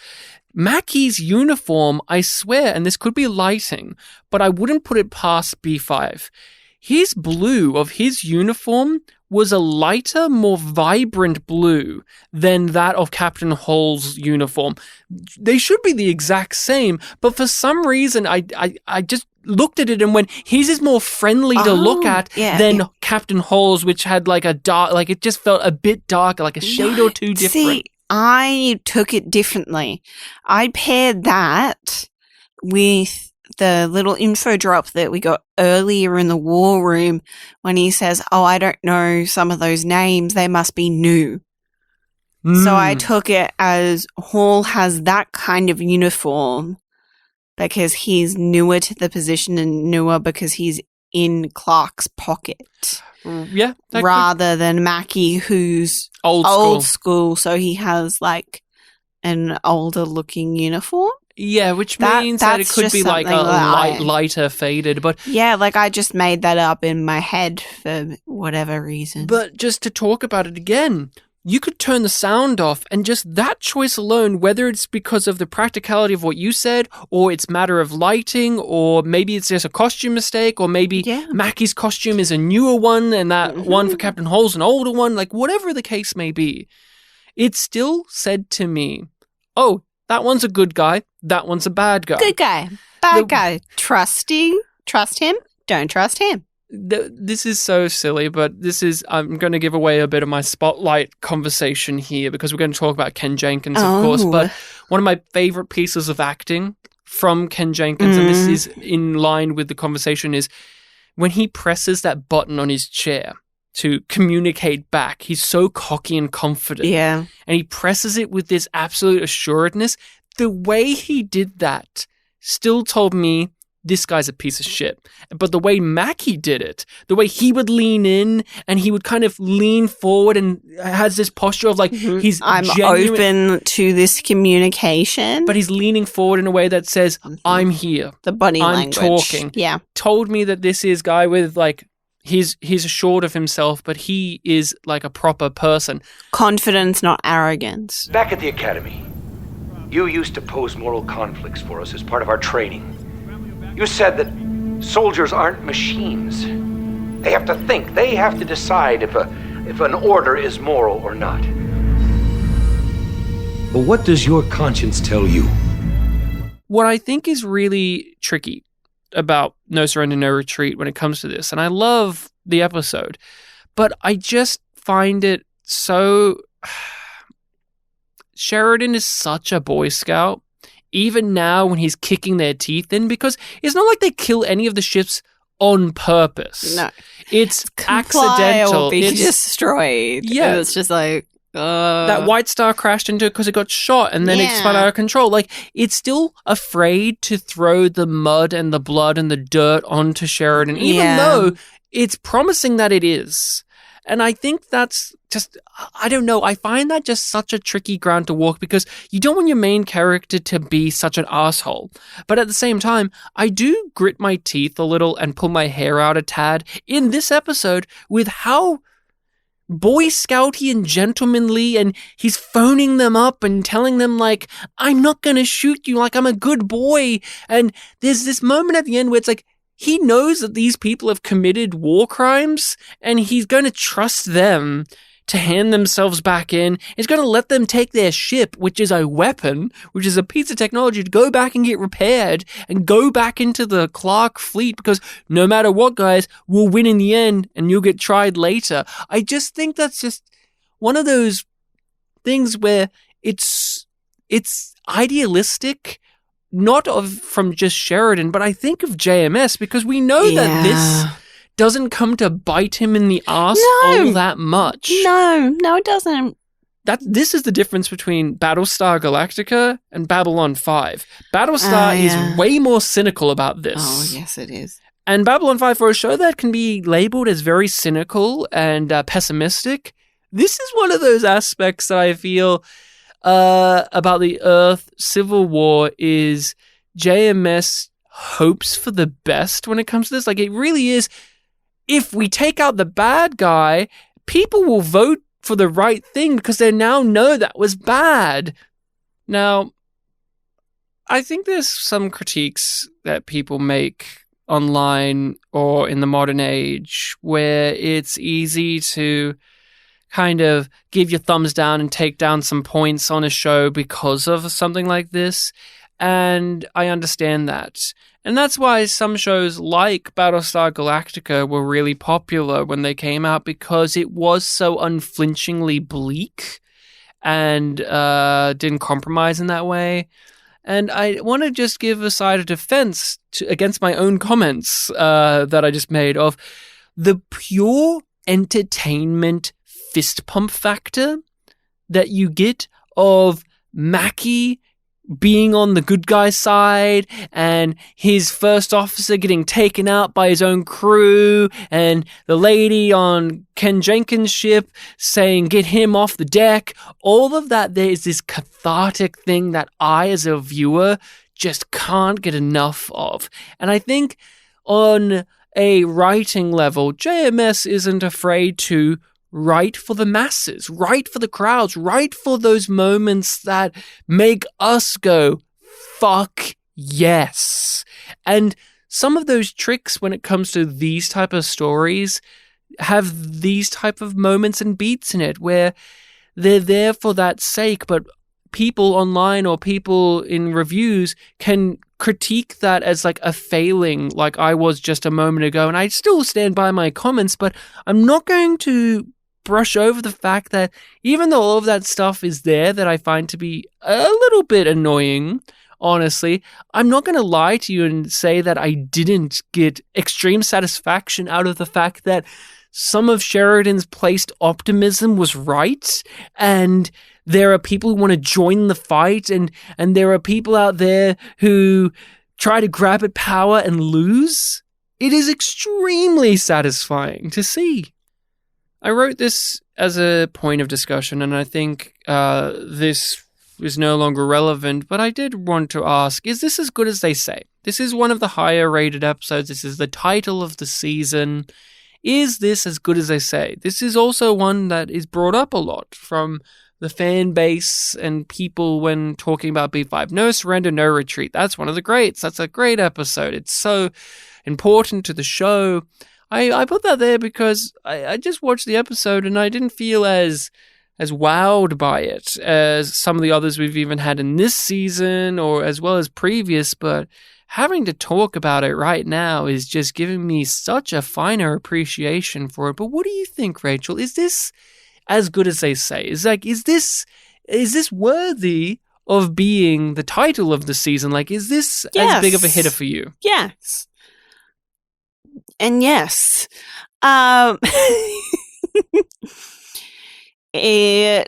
Mackie's uniform, I swear, and this could be lighting, but I wouldn't put it past B5. his blue of his uniform was a lighter, more vibrant blue than that of Captain Hall's uniform. They should be the exact same, but for some reason, I just looked at it and went, his is more friendly to look at than Captain Hall's, which had like a dark, like it just felt a bit darker, like a shade or two different. See, I took it differently. I paired that with the little info drop that we got earlier in the war room when he says, "Oh, I don't know some of those names. They must be new." So I took it as Hall has that kind of uniform because he's newer to the position and newer because he's in Clark's pocket. Yeah. Rather than Mackie, who's old school. So he has like an older looking uniform. Yeah, which means that it could be like a lighter faded, but... Yeah, like I just made that up in my head for whatever reason. But just to talk about it again, you could turn the sound off and just that choice alone, whether it's because of the practicality of what you said, or it's matter of lighting, or maybe it's just a costume mistake, or maybe Mackie's costume is a newer one and that one for Captain Hall's an older one, like whatever the case may be, it still said to me, oh, that one's a good guy. That one's a bad guy. Good guy. Bad guy. Trust him. Don't trust him. This is so silly, but I'm going to give away a bit of my spotlight conversation here because we're going to talk about Ken Jenkins, of course. But one of my favorite pieces of acting from Ken Jenkins, and this is in line with the conversation, is when he presses that button on his chair to communicate back. He's so cocky and confident. Yeah. And he presses it with this absolute assuredness. The way he did that still told me this guy's a piece of shit. But the way Mackie did it, the way he would lean in and he would kind of lean forward and has this posture of like I'm open to this communication. But he's leaning forward in a way that says, I'm here. The body language. I'm talking. Yeah. Told me that this is guy with like He's assured of himself, but he is like a proper person. Confidence, not arrogance. Back at the academy, you used to pose moral conflicts for us as part of our training. You said that soldiers aren't machines. They have to think. They have to decide if an order is moral or not. But what does your conscience tell you? What I think is really tricky about No Surrender, No Retreat when it comes to this, and I love the episode, but I just find it so... Sheridan is such a Boy Scout, even now when he's kicking their teeth in, because it's not like they kill any of the ships on purpose. No. It's accidental. Or be destroyed. Yeah. It's just like... That White Star crashed into it because it got shot and then it spun out of control. Like, it's still afraid to throw the mud and the blood and the dirt onto Sheridan, even though it's promising that it is. And I think that's just, I don't know, I find that just such a tricky ground to walk because you don't want your main character to be such an asshole. But at the same time, I do grit my teeth a little and pull my hair out a tad in this episode with how Boy Scouty and gentlemanly, and he's phoning them up and telling them like, I'm not gonna shoot you, like I'm a good boy. And there's this moment at the end where it's like, he knows that these people have committed war crimes and he's going to trust them to hand themselves back in. He's going to let them take their ship, which is a weapon, which is a piece of technology, to go back and get repaired and go back into the Clark fleet because no matter what, guys, we'll win in the end and you'll get tried later. I just think that's just one of those things where it's idealistic, not from just Sheridan, but I think of JMS because we know that this doesn't come to bite him in the ass all that much. No, it doesn't. This is the difference between Battlestar Galactica and Babylon 5. Battlestar is way more cynical about this. Oh, yes, it is. And Babylon 5, for a show that can be labeled as very cynical and pessimistic, this is one of those aspects that I feel about the Earth Civil War is JMS hopes for the best when it comes to this. Like, it really is, if we take out the bad guy, people will vote for the right thing because they now know that was bad. Now, I think there's some critiques that people make online or in the modern age where it's easy to kind of give your thumbs down and take down some points on a show because of something like this. And I understand that. And that's why some shows like Battlestar Galactica were really popular when they came out, because it was so unflinchingly bleak and didn't compromise in that way. And I want to just give a side of defense against my own comments that I just made of the pure entertainment fist pump factor that you get of Mackie being on the good guy side and his first officer getting taken out by his own crew and the lady on Ken Jenkins' ship saying get him off the deck. All of that, there is this cathartic thing that I as a viewer just can't get enough of. And I think on a writing level, JMS isn't afraid to write for the masses, write for the crowds, write for those moments that make us go, fuck yes. And some of those tricks when it comes to these type of stories have these type of moments and beats in it where they're there for that sake, but people online or people in reviews can critique that as like a failing, like I was just a moment ago. And I still stand by my comments, but I'm not going to brush over the fact that even though all of that stuff is there that I find to be a little bit annoying, honestly, I'm not going to lie to you and say that I didn't get extreme satisfaction out of the fact that some of Sheridan's placed optimism was right, and there are people who want to join the fight, and there are people out there who try to grab at power and lose. It is extremely satisfying to see. I wrote this as a point of discussion, and I think this is no longer relevant, but I did want to ask, is this as good as they say? This is one of the higher rated episodes. This is the title of the season. Is this as good as they say? This is also one that is brought up a lot from the fan base and people when talking about B5. No Surrender, No Retreat. That's one of the greats. That's a great episode. It's so important to the show. I put that there because I just watched the episode and I didn't feel as wowed by it as some of the others we've even had in this season or as well as previous, but having to talk about it right now is just giving me such a finer appreciation for it. But what do you think, Rachel? Is this as good as they say? Is this worthy of being the title of the season? Like, is this as big of a hitter for you? Yes. And yes. It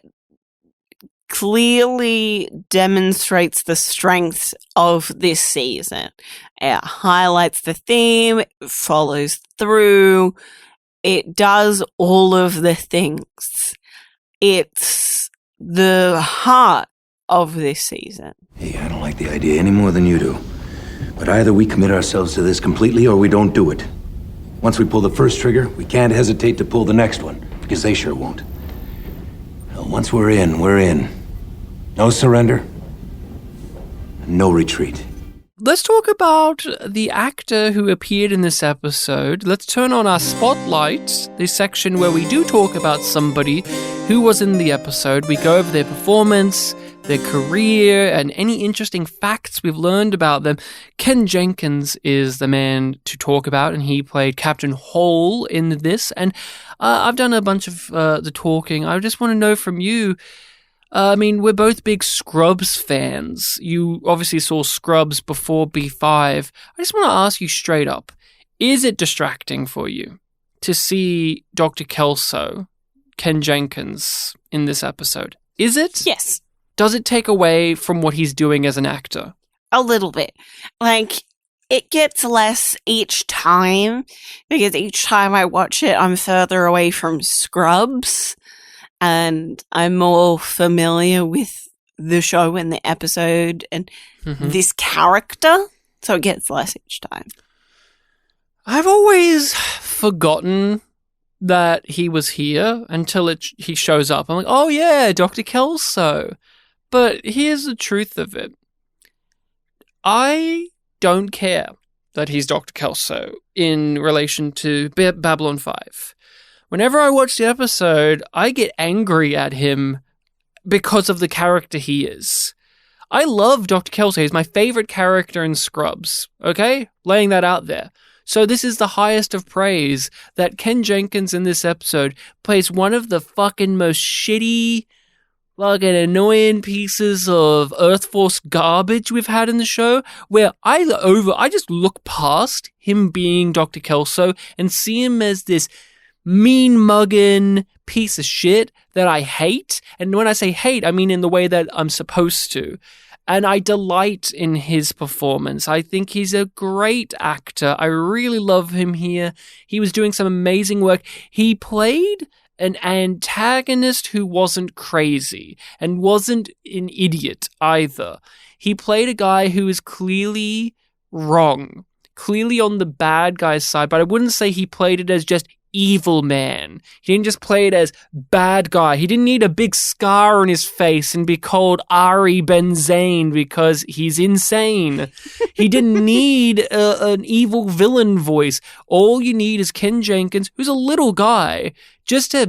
clearly demonstrates the strength of this season. It highlights the theme, it follows through, it does all of the things. It's the heart of this season. Hey, I don't like the idea any more than you do. But either we commit ourselves to this completely or we don't do it. Once we pull the first trigger, we can't hesitate to pull the next one, because they sure won't. Well, once we're in, we're in. No surrender, no retreat. Let's talk about the actor who appeared in this episode. Let's turn on our spotlight, the section where we do talk about somebody who was in the episode. We go over their performance, their career, and any interesting facts we've learned about them. Ken Jenkins is the man to talk about, and he played Captain Hall in this. And I've done a bunch of the talking. I just want to know from you, I mean, we're both big Scrubs fans. You obviously saw Scrubs before B5. I just want to ask you straight up, is it distracting for you to see Dr. Kelso, Ken Jenkins, in this episode? Is it? Yes. Does it take away from what he's doing as an actor? A little bit. Like, it gets less each time, because each time I watch it, I'm further away from Scrubs, and I'm more familiar with the show and the episode and this character, so it gets less each time. I've always forgotten that he was here until he shows up. I'm like, oh yeah, Dr. Kelso. But here's the truth of it. I don't care that he's Dr. Kelso in relation to Babylon 5. Whenever I watch the episode, I get angry at him because of the character he is. I love Dr. Kelso. He's my favorite character in Scrubs. Okay? Laying that out there. So this is the highest of praise that Ken Jenkins in this episode plays one of the fucking most shitty, fucking annoying pieces of Earth Force garbage we've had in the show, where I just look past him being Dr. Kelso and see him as this mean mugging piece of shit that I hate. And when I say hate, I mean in the way that I'm supposed to. And I delight in his performance. I think he's a great actor. I really love him here. He was doing some amazing work. He played an antagonist who wasn't crazy and wasn't an idiot either. He played a guy who is clearly wrong, clearly on the bad guy's side, but I wouldn't say he played it as just evil man. He didn't just play it as bad guy. He didn't need a big scar on his face and be called Ari Benzane because he's insane. He didn't need an evil villain voice. All you need is Ken Jenkins, who's a little guy, just to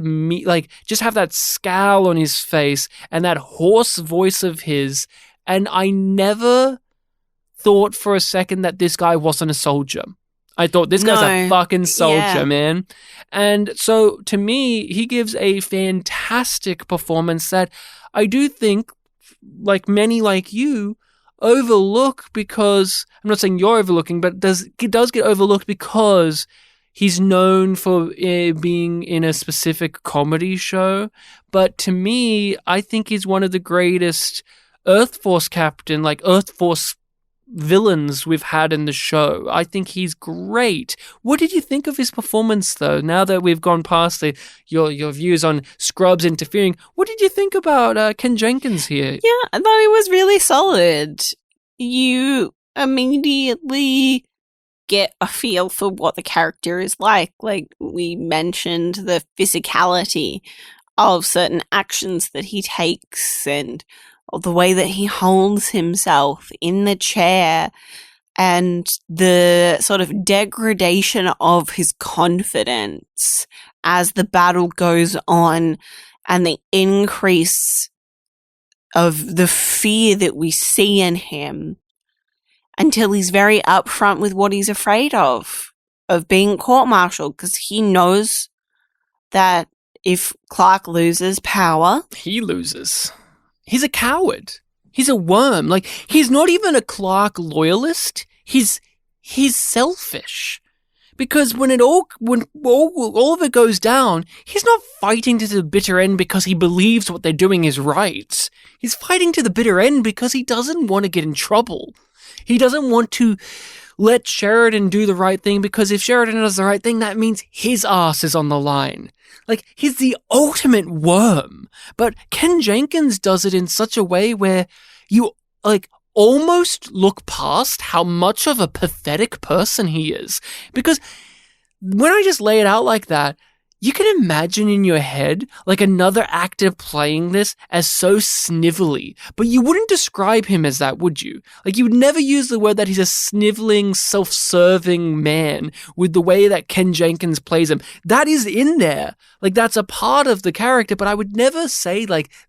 just have that scowl on his face and that hoarse voice of his. And I never thought for a second that this guy wasn't a soldier. I thought, this guy's a fucking soldier, man. And so, to me, he gives a fantastic performance that I do think, like many like you, overlook because, I'm not saying you're overlooking, but it does get overlooked because he's known for being in a specific comedy show. But to me, I think he's one of the greatest Earth Force Earth Force villains we've had in the show. I think he's great. What did you think of his performance, though? Now that we've gone past your views on Scrubs interfering, what did you think about Ken Jenkins here? Yeah, I thought he was really solid. You immediately get a feel for what the character is like. Like we mentioned, the physicality of certain actions that he takes and the way that he holds himself in the chair and the sort of degradation of his confidence as the battle goes on and the increase of the fear that we see in him until he's very upfront with what he's afraid of being court-martialed, because he knows that if Clark loses power, he loses. He's a coward. He's a worm. Like, he's not even a Clark loyalist. He's selfish. Because when all of it goes down, he's not fighting to the bitter end because he believes what they're doing is right. He's fighting to the bitter end because he doesn't want to get in trouble. He doesn't want to let Sheridan do the right thing, because if Sheridan does the right thing, that means his ass is on the line. Like, he's the ultimate worm. But Ken Jenkins does it in such a way where you, almost look past how much of a pathetic person he is. Because when I just lay it out like that, you can imagine in your head, another actor playing this as so snivelly, but you wouldn't describe him as that, would you? You would never use the word that he's a sniveling, self-serving man with the way that Ken Jenkins plays him. That is in there. That's a part of the character, but I would never say,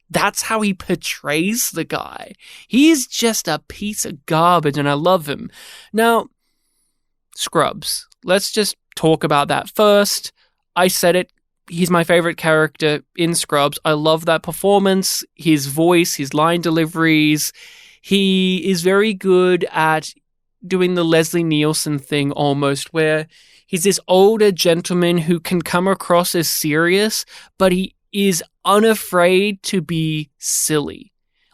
that's how he portrays the guy. He is just a piece of garbage, and I love him. Now, Scrubs. Let's just talk about that first. I said it. He's my favorite character in Scrubs. I love that performance, his voice, his line deliveries. He is very good at doing the Leslie Nielsen thing almost, where he's this older gentleman who can come across as serious, but he is unafraid to be silly,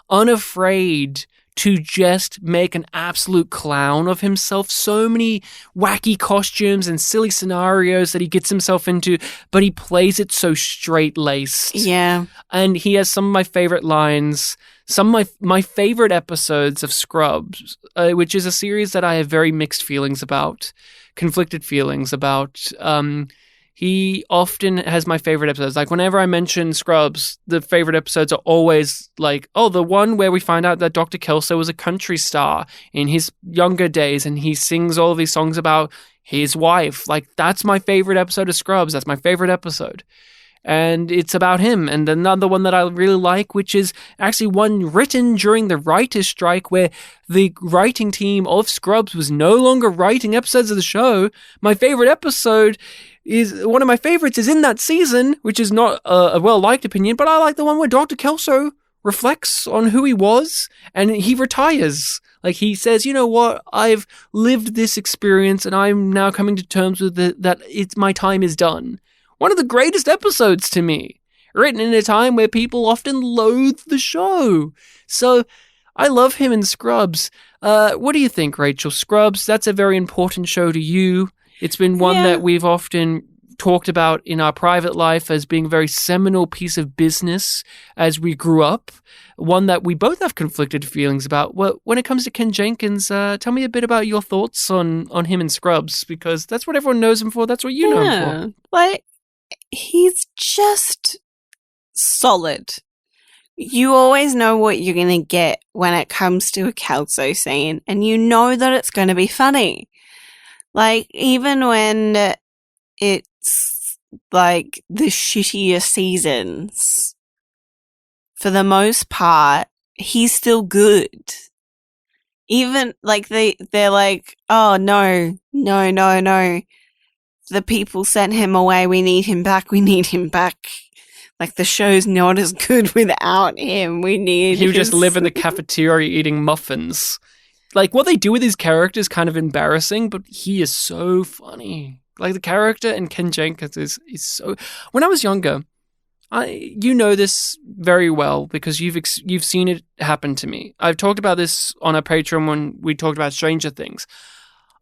unafraid to just make an absolute clown of himself. So many wacky costumes and silly scenarios that he gets himself into, but he plays it so straight-laced. Yeah. And he has some of my favorite lines, some of my favorite episodes of Scrubs, which is a series that I have very mixed feelings about, conflicted feelings about. he often has my favorite episodes. Like, whenever I mention Scrubs, the favorite episodes are always like, oh, the one where we find out that Dr. Kelso was a country star in his younger days, and he sings all of these songs about his wife. Like, that's my favorite episode of Scrubs. That's my favorite episode. And it's about him. And another one that I really like, which is actually one written during the writer's strike, where the writing team of Scrubs was no longer writing episodes of the show. My favorite episode is, one of my favorites is in that season, which is not a well-liked opinion, but I like the one where Dr. Kelso reflects on who he was and he retires. Like, he says, you know what, I've lived this experience and I'm now coming to terms with that my time is done. One of the greatest episodes to me, written in a time where people often loathe the show. So I love him in Scrubs. What do you think, Rachel? Scrubs, that's a very important show to you. It's been one that we've often talked about in our private life as being a very seminal piece of business as we grew up. One that we both have conflicted feelings about. Well, when it comes to Ken Jenkins, tell me a bit about your thoughts on him in Scrubs, because that's what everyone knows him for. That's what you know him for. Like, he's just solid. You always know what you're going to get when it comes to a Kelso scene, and you know that it's going to be funny. Like, even when it's, like, the shittier seasons, for the most part, he's still good. Even, like, they're like, oh, no. The people sent him away. We need him back. Like, the show's not as good without him. He would just live in the cafeteria eating muffins. Like, what they do with his character is kind of embarrassing, but he is so funny. Like, the character in Ken Jenkins is so... When I was younger, you know this very well because you've seen it happen to me. I've talked about this on our Patreon when we talked about Stranger Things.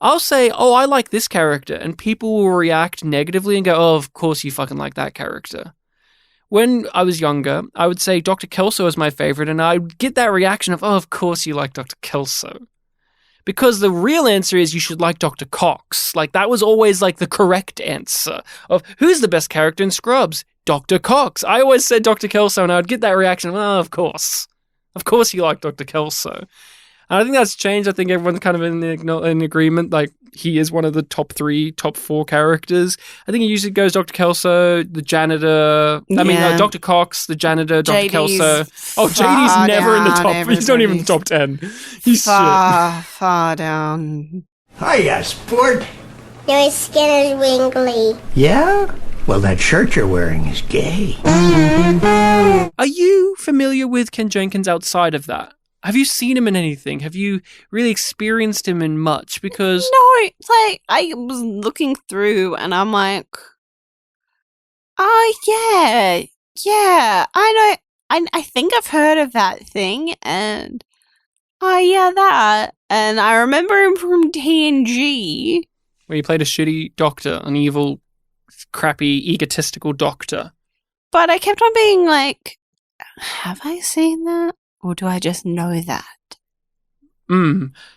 I'll say, oh, I like this character, and people will react negatively and go, oh, of course you fucking like that character. When I was younger, I would say Dr. Kelso is my favorite, and I'd get that reaction of, oh, of course you like Dr. Kelso. Because the real answer is you should like Dr. Cox. Like, that was always, like, the correct answer of who's the best character in Scrubs? Dr. Cox. I always said Dr. Kelso, and I'd get that reaction of, oh, of course. Of course you like Dr. Kelso. And I think that's changed. I think everyone's kind of in agreement. Like, he is one of the top 4 characters. I think he usually goes Dr. Kelso, the janitor. Dr. Cox, the janitor, Dr. Kelso. Oh, JD's never in the top. He's not even in the top 10. He's far down. Hiya, sport. Your skin is wrinkly. Yeah? Well, that shirt you're wearing is gay. Are you familiar with Ken Jenkins outside of that? Have you seen him in anything? Have you really experienced him in much? Because no, like, I was looking through and I'm like, oh yeah, I think I've heard of that thing, and oh yeah, that, and I remember him from TNG, where he played a shitty doctor, an evil, crappy, egotistical doctor. But I kept on being like, have I seen that? Or do I just know that?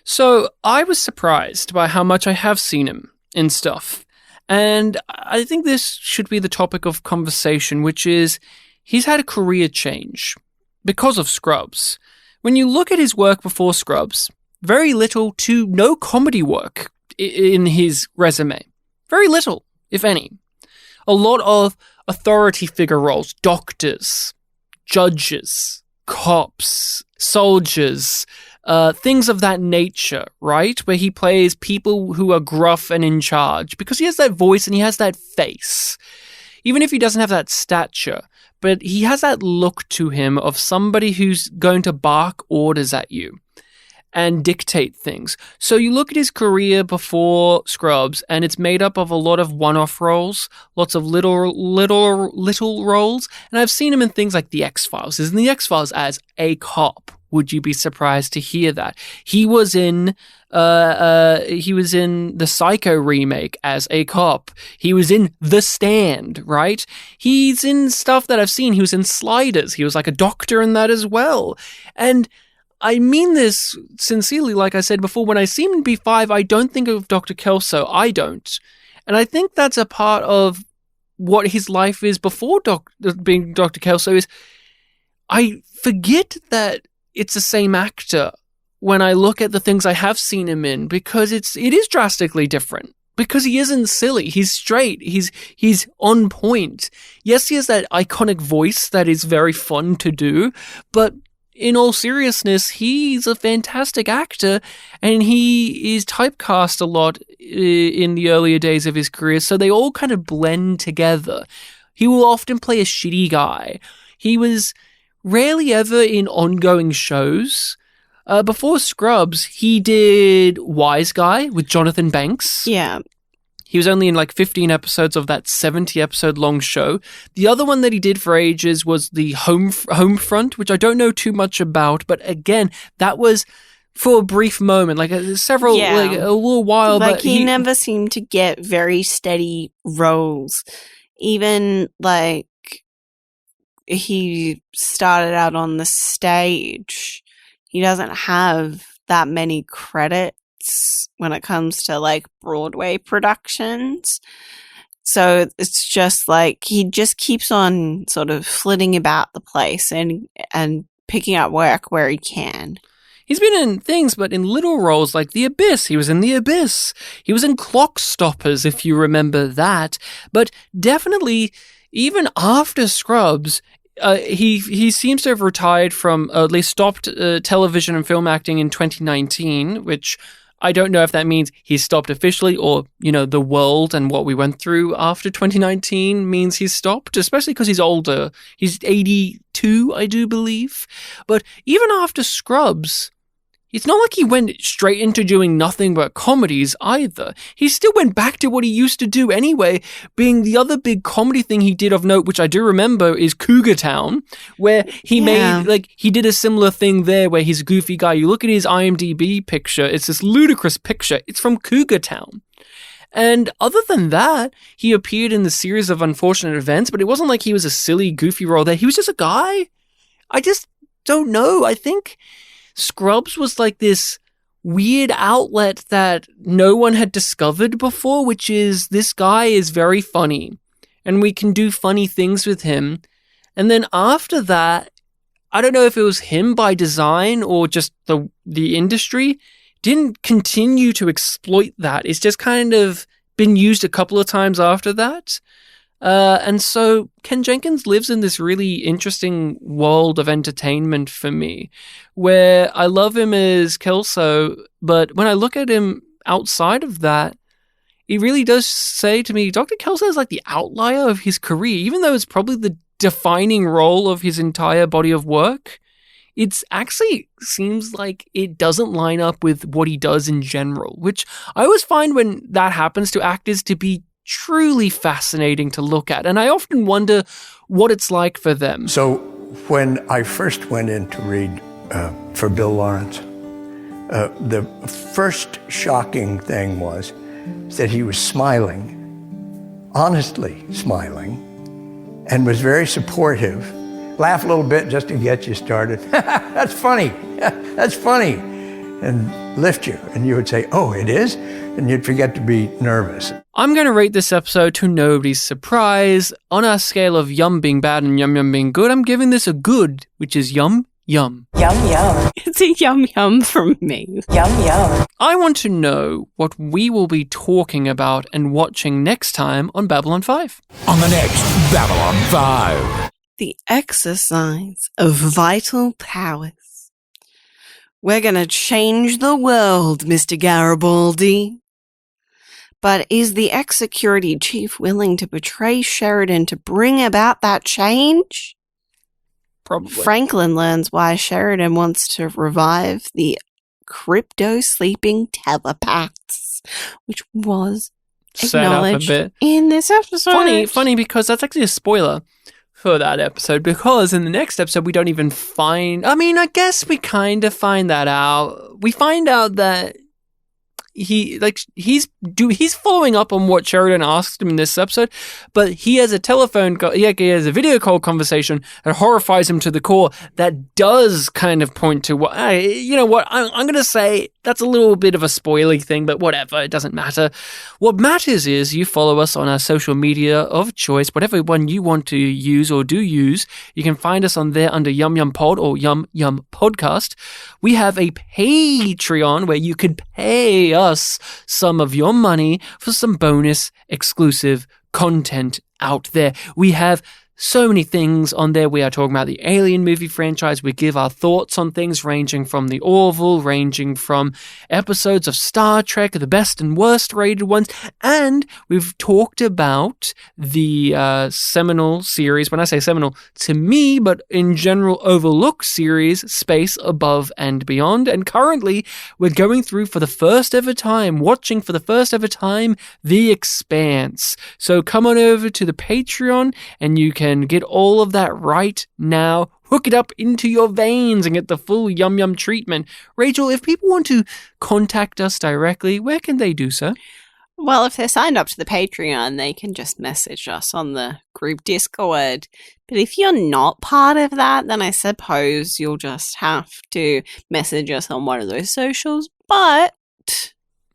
So I was surprised by how much I have seen him in stuff. And I think this should be the topic of conversation, which is he's had a career change because of Scrubs. When you look at his work before Scrubs, very little to no comedy work in his resume. Very little, if any. A lot of authority figure roles, doctors, judges, cops, soldiers, things of that nature, right? Where he plays people who are gruff and in charge because he has that voice and he has that face. Even if he doesn't have that stature, but he has that look to him of somebody who's going to bark orders at you and dictate things. So you look at his career before Scrubs, and it's made up of a lot of one-off roles, lots of little roles, and I've seen him in things like The X-Files. He's in The X-Files as a cop. Would you be surprised to hear that? He was in the Psycho remake as a cop. He was in The Stand, right? He's in stuff that I've seen. He was in Sliders. He was like a doctor in that as well. And I mean this sincerely, like I said before, when I see him in B5, I don't think of Dr. Kelso. I don't. And I think that's a part of what his life is before being Dr. Kelso is I forget that it's the same actor when I look at the things I have seen him in, because it is drastically different. Because he isn't silly. He's straight. He's on point. Yes, he has that iconic voice that is very fun to do, but in all seriousness, he's a fantastic actor, and he is typecast a lot in the earlier days of his career, so they all kind of blend together. He will often play a shitty guy. He was rarely ever in ongoing shows. Before Scrubs, he did Wise Guy with Jonathan Banks. Yeah. He was only in like 15 episodes of that 70-episode long show. The other one that he did for ages was the Homefront, which I don't know too much about, but again, that was for a brief moment, like a little while. Like but he never seemed to get very steady roles. Even like he started out on the stage. He doesn't have that many credits when it comes to like Broadway productions. So it's just like he just keeps on sort of flitting about the place and picking up work where he can. He's been in things, but in little roles like The Abyss. He was in The Abyss. He was in Clock Stoppers, if you remember that. But definitely, even after Scrubs, he seems to have retired from, at least stopped television and film acting in 2019, which I don't know if that means he stopped officially or, the world and what we went through after 2019 means he's stopped, especially because he's older. He's 82, I do believe. But even after Scrubs, it's not like he went straight into doing nothing but comedies either. He still went back to what he used to do anyway, being the other big comedy thing he did of note, which I do remember, is Cougar Town, where he he did a similar thing there where he's a goofy guy. You look at his IMDb picture, it's this ludicrous picture. It's from Cougar Town. And other than that, he appeared in the series of Unfortunate Events, but it wasn't like he was a silly, goofy role there. He was just a guy. I just don't know. I think Scrubs was like this weird outlet that no one had discovered before, which is this guy is very funny and we can do funny things with him. And then after that, I don't know if it was him by design or just the industry didn't continue to exploit that. It's just kind of been used a couple of times after that. And so Ken Jenkins lives in this really interesting world of entertainment for me, where I love him as Kelso, but when I look at him outside of that, it really does say to me, Dr. Kelso is like the outlier of his career, even though it's probably the defining role of his entire body of work. It actually seems like it doesn't line up with what he does in general, which I always find when that happens to actors to be truly fascinating to look at. And I often wonder what it's like for them. So when I first went in to read for Bill Lawrence, the first shocking thing was that he was smiling, honestly smiling, and was very supportive. Laugh a little bit just to get you started. That's funny. That's funny. And lift you. And you would say, oh, it is? And you'd forget to be nervous. I'm going to rate this episode to nobody's surprise. On our scale of yum being bad and yum yum being good, I'm giving this a good, which is yum yum. Yum yum. It's a yum yum from me. Yum yum. I want to know what we will be talking about and watching next time on Babylon 5. On the next Babylon 5. The exercise of vital powers. We're going to change the world, Mr. Garibaldi. But is the ex-security chief willing to betray Sheridan to bring about that change? Probably. Franklin learns why Sheridan wants to revive the crypto-sleeping telepaths, which was acknowledged in this episode. Funny because that's actually a spoiler for that episode, because in the next episode we don't even find, I guess we kind of find that out. We find out that he's following up on what Sheridan asked him in this episode, but he has a he has a video call conversation that horrifies him to the core that does kind of point to what, you know what, I'm going to say that's a little bit of a spoily thing, but whatever, it doesn't matter. What matters is you follow us on our social media of choice, whatever one you want to use or do use. You can find us on there under YumYumPod or YumYumPodcast. We have a Patreon where you could pay us some of your money for some bonus exclusive content out there. We have so many things on there. We are talking about the Alien movie franchise. We give our thoughts on things ranging from the Orville, ranging from episodes of Star Trek, the best and worst rated ones. And we've talked about the seminal series, when I say seminal to me, but in general overlooked series, Space Above and Beyond. And currently we're going through watching for the first ever time, The Expanse. So come on over to the Patreon and you can get all of that right now. Hook it up into your veins and get the full Yum Yum treatment. Rachel, if people want to contact us directly, where can they do so? Well, if they're signed up to the Patreon, they can just message us on the group Discord. But if you're not part of that, then I suppose you'll just have to message us on one of those socials. But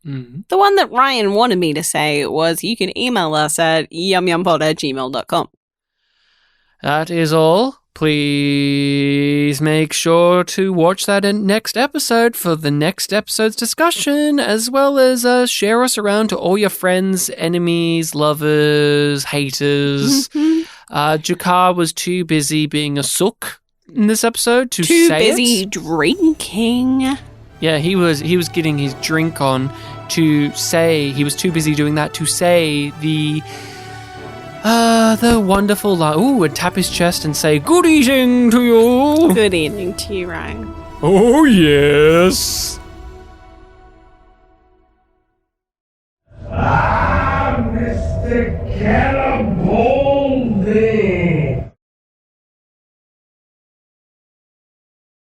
the one that Ryan wanted me to say was you can email us at yumyumpod@gmail.com. That is all. Please make sure to watch that next episode for the next episode's discussion, as well as share us around to all your friends, enemies, lovers, haters. Jakar was too busy being a sook in this episode to say it. Too busy drinking. Yeah, he was getting his drink on to say, he was too busy doing that to say the wonderful line. Ooh, and tap his chest and say, "Good evening to you." Good evening to you, Ryan. Oh, yes.